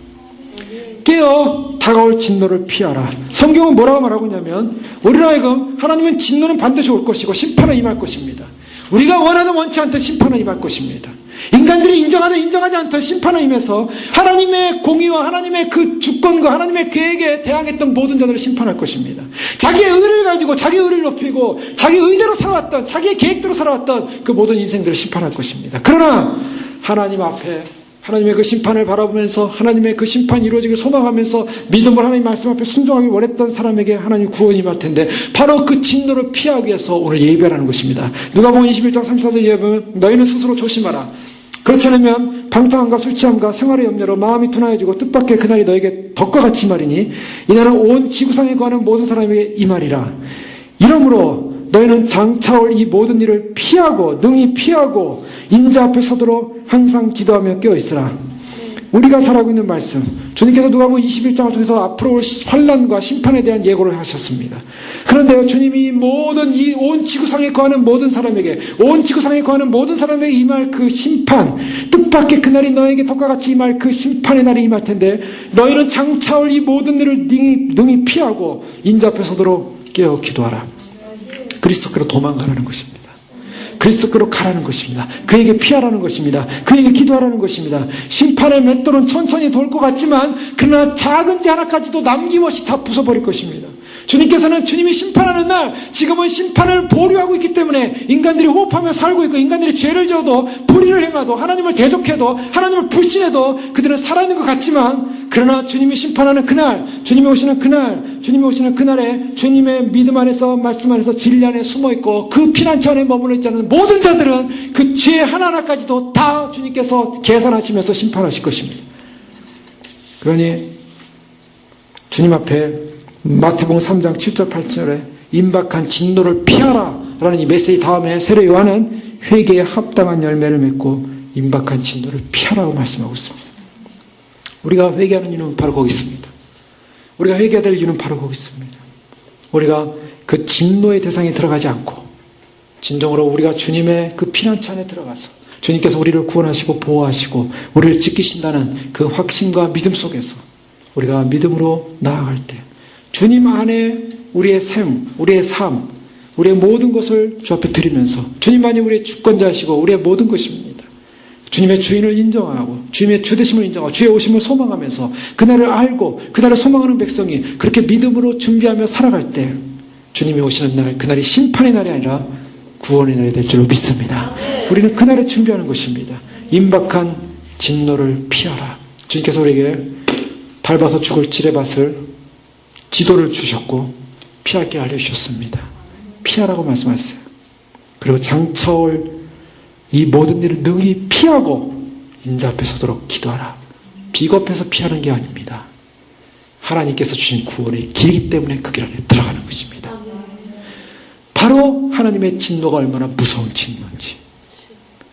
깨어 다가올 진노를 피하라. 성경은 뭐라고 말하고 있냐면 우리로 하여금 하나님은 진노는 반드시 올 것이고 심판은 임할 것입니다. 우리가 원하든 원치 않든 심판은 임할 것입니다. 인간들이 인정하든 인정하지 않든 심판을 임해서 하나님의 공의와 하나님의 그 주권과 하나님의 계획에 대항했던 모든 자들을 심판할 것입니다. 자기의 의를 가지고 자기의 의를 높이고 자기 의대로 살아왔던 자기의 계획대로 살아왔던 그 모든 인생들을 심판할 것입니다. 그러나 하나님 앞에 하나님의 그 심판을 바라보면서 하나님의 그 심판이 이루어지길 소망하면서 믿음으로 하나님 말씀 앞에 순종하길 원했던 사람에게 하나님 구원이 임할 텐데 바로 그 진노를 피하기 위해서 오늘 예배하는 것입니다. 누가복음 21장 34절 예배는 너희는 스스로 조심하라. 그렇지 않으면 방탕함과 술취함과 생활의 염려로 마음이 둔하여지고 뜻밖의 그날이 너에게 덕과 같이 말이니 이날은 온 지구상에 거하는 모든 사람에게 이 말이라. 이러므로 너희는 장차올 이 모든 일을 피하고 능히 피하고 인자 앞에 서도록 항상 기도하며 깨어있으라. 우리가 잘 알고 있는 말씀, 주님께서 누가복음 21장을 통해서 앞으로 올 환난과 심판에 대한 예고를 하셨습니다. 그런데요, 주님이 모든 이 온 지구상에 거하는 모든 사람에게, 온 지구상에 거하는 모든 사람에게 임할 그 심판, 뜻밖의 그날이 너에게 덕과 같이 임할 그 심판의 날이 임할 텐데 너희는 장차올 이 모든 일을 능히 피하고 인자 앞에 서도록 깨어 기도하라. 그리스도께로 도망가라는 것입니다. 그리스도께로 가라는 것입니다. 그에게 피하라는 것입니다. 그에게 기도하라는 것입니다. 심판의 맷돌은 천천히 돌 것 같지만 그러나 작은 지 하나까지도 남김없이 다 부숴버릴 것입니다. 주님께서는 주님이 심판하는 날, 지금은 심판을 보류하고 있기 때문에 인간들이 호흡하며 살고 있고 인간들이 죄를 지어도 불의를 행하도 하나님을 대적해도 하나님을 불신해도 그들은 살아있는 것 같지만 그러나 주님이 심판하는 그날, 주님이 오시는 그날에 주님의 믿음 안에서 말씀 안에서 진리 안에 숨어있고 그 피난처 안에 머물러 있지 않은 모든 자들은 그 죄 하나하나까지도 다 주님께서 계산하시면서 심판하실 것입니다. 그러니 주님 앞에 마태복음 3장 7절 8절에 임박한 진노를 피하라 라는 이 메시지 다음에 세례 요한은 회개에 합당한 열매를 맺고 임박한 진노를 피하라고 말씀하고 있습니다. 우리가 회개하는 이유는 바로 거기 있습니다. 우리가 회개해야 될 이유는 바로 거기 있습니다. 우리가 그 진노의 대상에 들어가지 않고 진정으로 우리가 주님의 그 피난처 안에 들어가서 주님께서 우리를 구원하시고 보호하시고 우리를 지키신다는 그 확신과 믿음 속에서 우리가 믿음으로 나아갈 때 주님 안에 우리의 우리의 삶, 우리의 모든 것을 주 앞에 드리면서 주님만이 우리의 주권자이시고 우리의 모든 것입니다. 주님의 주인을 인정하고 주님의 주되심을 인정하고 주의 오심을 소망하면서 그날을 알고 그날을 소망하는 백성이 그렇게 믿음으로 준비하며 살아갈 때 주님이 오시는 날, 그날이 심판의 날이 아니라 구원의 날이 될 줄로 믿습니다. 우리는 그날을 준비하는 것입니다. 임박한 진노를 피하라. 주님께서 우리에게 밟아서 죽을 지뢰밭을 지도를 주셨고 피하게 알려주셨습니다. 피하라고 말씀하셨어요. 그리고 장차올 이 모든 일을 능히 피하고 인자 앞에 서도록 기도하라. 비겁해서 피하는 게 아닙니다. 하나님께서 주신 구원의 길이기 때문에 그 길 안에 들어가는 것입니다. 바로 하나님의 진노가 얼마나 무서운 진노인지,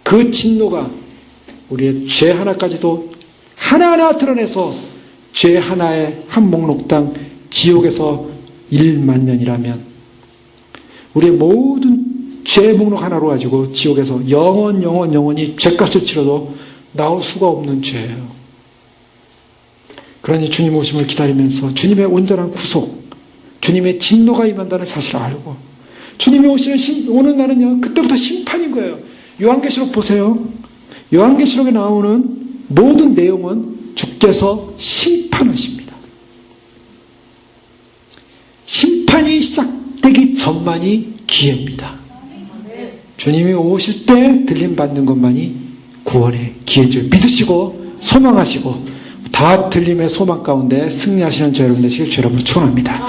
그 진노가 우리의 죄 하나까지도 하나하나 드러내서 죄 하나의 한 목록당 지옥에서 1만 년이라면 우리의 모든 죄 목록 하나로 가지고 지옥에서 영원히 죄값을 치러도 나올 수가 없는 죄예요. 그러니 주님 오심을 기다리면서 주님의 온전한 구속, 주님의 진노가 임한다는 사실을 알고 주님이 오는 날은요, 그때부터 심판인 거예요. 요한계시록 보세요. 요한계시록에 나오는 모든 내용은 주께서 심판하십니다. 심판이 시작되기 전만이 기회입니다. 주님이 오실 때 들림받는 것만이 구원의 기회인 줄 믿으시고 소망하시고 다 들림의 소망 가운데 승리하시는 저 여러분 되시길 주 여러분을 축원합니다.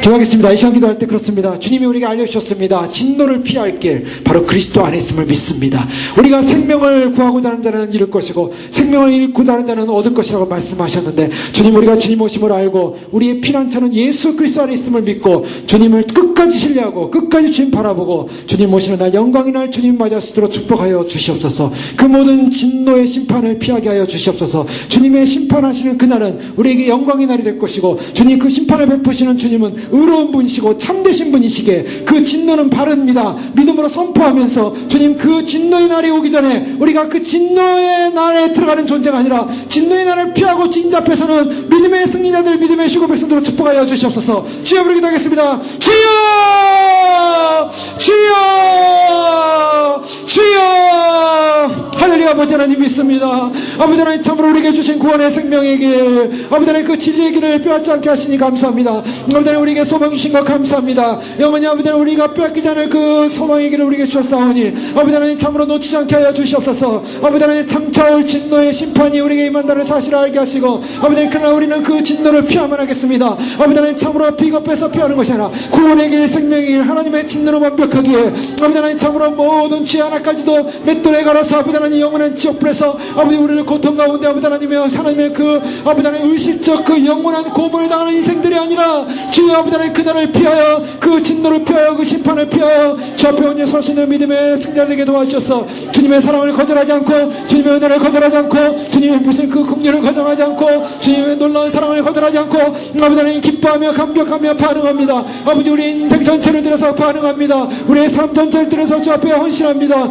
기도하겠습니다. 이 시간 기도할 때 그렇습니다. 주님이 우리에게 알려주셨습니다. 진노를 피할 길 바로 그리스도 안에 있음을 믿습니다. 우리가 생명을 구하고자 하는 자는 잃을 것이고 생명을 잃고자 하는 자는 얻을 것이라고 말씀하셨는데 주님 우리가 주님 오심을 알고 우리의 피난처는 예수 그리스도 안에 있음을 믿고 주님을 끝까지 신뢰하고 끝까지 주님 바라보고 주님 오시는 날 영광의 날 주님 맞아 쓰도록 축복하여 주시옵소서. 그 모든 진노의 심판을 피하게 하여 주시옵소서. 주님의 심판하시는 그날은 우리에게 영광의 날이 될 것이고 주님 그 심판을 베푸시는 주님은 의로운 분이시고 참되신 분이시기에 그 진노는 바릅니다. 믿음으로 선포하면서 주님 그 진노의 날이 오기 전에 우리가 그 진노의 날에 들어가는 존재가 아니라 진노의 날을 피하고 진자 앞에서는 믿음의 승리자들 믿음의 휴거 백성들로 축복하여 주시옵소서. 주여 부르기도 하겠습니다. 주여 주여 주여 할렐루야. 아버지 하나님 믿습니다. 아버지 하나님 참으로 우리에게 주신 구원의 생명의 길 아버지 하나님 그 진리의 길을 빼앗지 않게 하시니 감사합니다. 아버지 하나님 우리에게 소망 주신 것 감사합니다. 영원히 아버지 하나님 우리가 빼앗기지 않을 그 소망의 길을 우리에게 주셨사오니 아버지 하나님 참으로 놓치지 않게 하여 주시옵소서. 아버지 하나님 장차올 진노의 심판이 우리에게 임한다는 사실을 알게 하시고 아버지 하나님 그러나 우리는 그 진노를 피하면 하겠습니다. 아버지 하나님 참으로 비겁해서 피하는 것이 아니라 구원의 길 생명의 길 하나님의 진노를 완벽하기에 아버지 하나님 참으로 모든 죄 하나까지도 맷돌에 갈아서 아버지 하나님 영원한 지옥불에서 아버지 우리를 고통 가운데 아버지 하나님의 그 아버지 하나님 의식적 그 영원한 고문을 당하는 인생들이 아니라 주여 아버지 하나님 그날을 피하여 그 진노를 피하여 그 심판을 피하여 주 앞에 온전히 서시는 믿음의 승자되게 도와주셔서 주님의 사랑을 거절하지 않고 주님의 은혜를 거절하지 않고 주님의 무슨 그 긍휼을 거절하지 않고 주님의 놀라운 사랑을 거절하지 않고 아버지 하나님 기뻐하며 감격하며 반응합니다. 아버지 우리 인생 전체를 들어서 반응합니다. 우리의 삶 전체를 들어서 주 앞에 헌신합니다.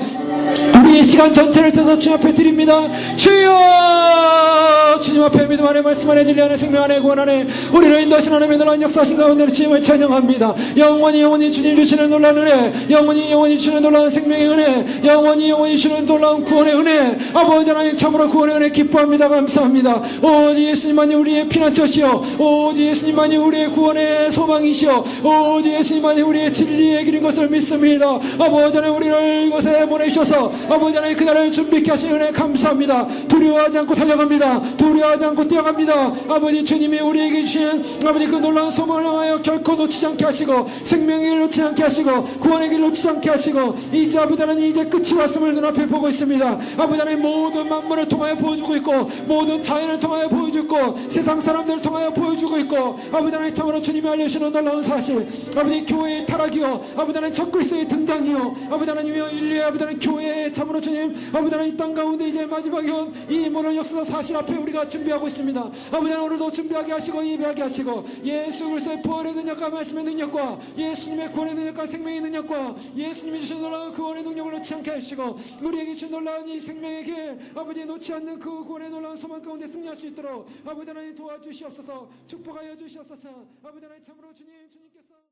우리의 시간 전체를 들어서 주 앞에 드립니다. 주여 주님 앞에 믿음 안에 말씀 안에 진리 안에 생명 안에 구원 안에 우리를 인도하신 하나님의 놀라운 역사하신 가운데 주님을 찬양합니다. 영원히 주님 주시는 놀라운 은혜 영원히 주시는 놀라운 생명의 은혜 영원히 주시는 놀라운 구원의 은혜 아버지 하나님 참으로 구원의 은혜 기뻐합니다. 감사합니다. 오직 예수님만이 우리의 피난처시오 오직 예수님만이 우리의 구원의 소망이시오 오직 예수님만이 우리의 진리의 길인 것을 믿습니다. 아버지 하나님 우리를 이곳에 보내주셔서 아버지 하나님 그날을 준비케 하신 은혜 감사합니다. 두려워하지 않고 달려갑니다. 두려워하지 않고 뛰어갑니다. 아버지 주님이 우리에게 주신 아버지 그 놀라운 소망을 향하여 결코 놓치지 않게 하시고 생명의 길 놓치지 않게 하시고 구원의 길 놓치지 않게 하시고 이제 아버지 하나님 이제 끝이 왔음을 눈앞에 보고 있습니다. 아버지 하나님 모든 만물을 통하여 보여주고 있고 모든 자연을 통하여 보여주고 세상 사람들을 통하여 보여주고 있고 아버지 하나님 참으로 주님이 알려주시는 놀라운 사실 아버지 교회의 타락이요 아버지 하나님 첫 그리스도의 등장이요 아버지 하나님이여 인류의 아버지 하나님 교회의 참으로 주님 아버지 하나님 이 땅 가운데 이제 마지막에 온 이 모든 역사의 사실 앞에 우리가 준비하고 있습니다. 아버지 하나님 오늘도 준비하게 하시고 예배하게 하시고 예수 그리스도의 부활의 능력과 말씀의 능력과 예수님의 구원의 능력과 생명의 능력과 예수님이 주신 놀라운 구원의 능력을 놓지 않게 하시고 우리에게 주신 놀라운 이 생명의 길 아버지 놓지 않는 그 구원의 놀라운 소망 가운데 승리할 수 있도록 아버지 하나님 도와주시옵소서 축복하여 주시옵소서. 아버지 하나님 참으로 주님께서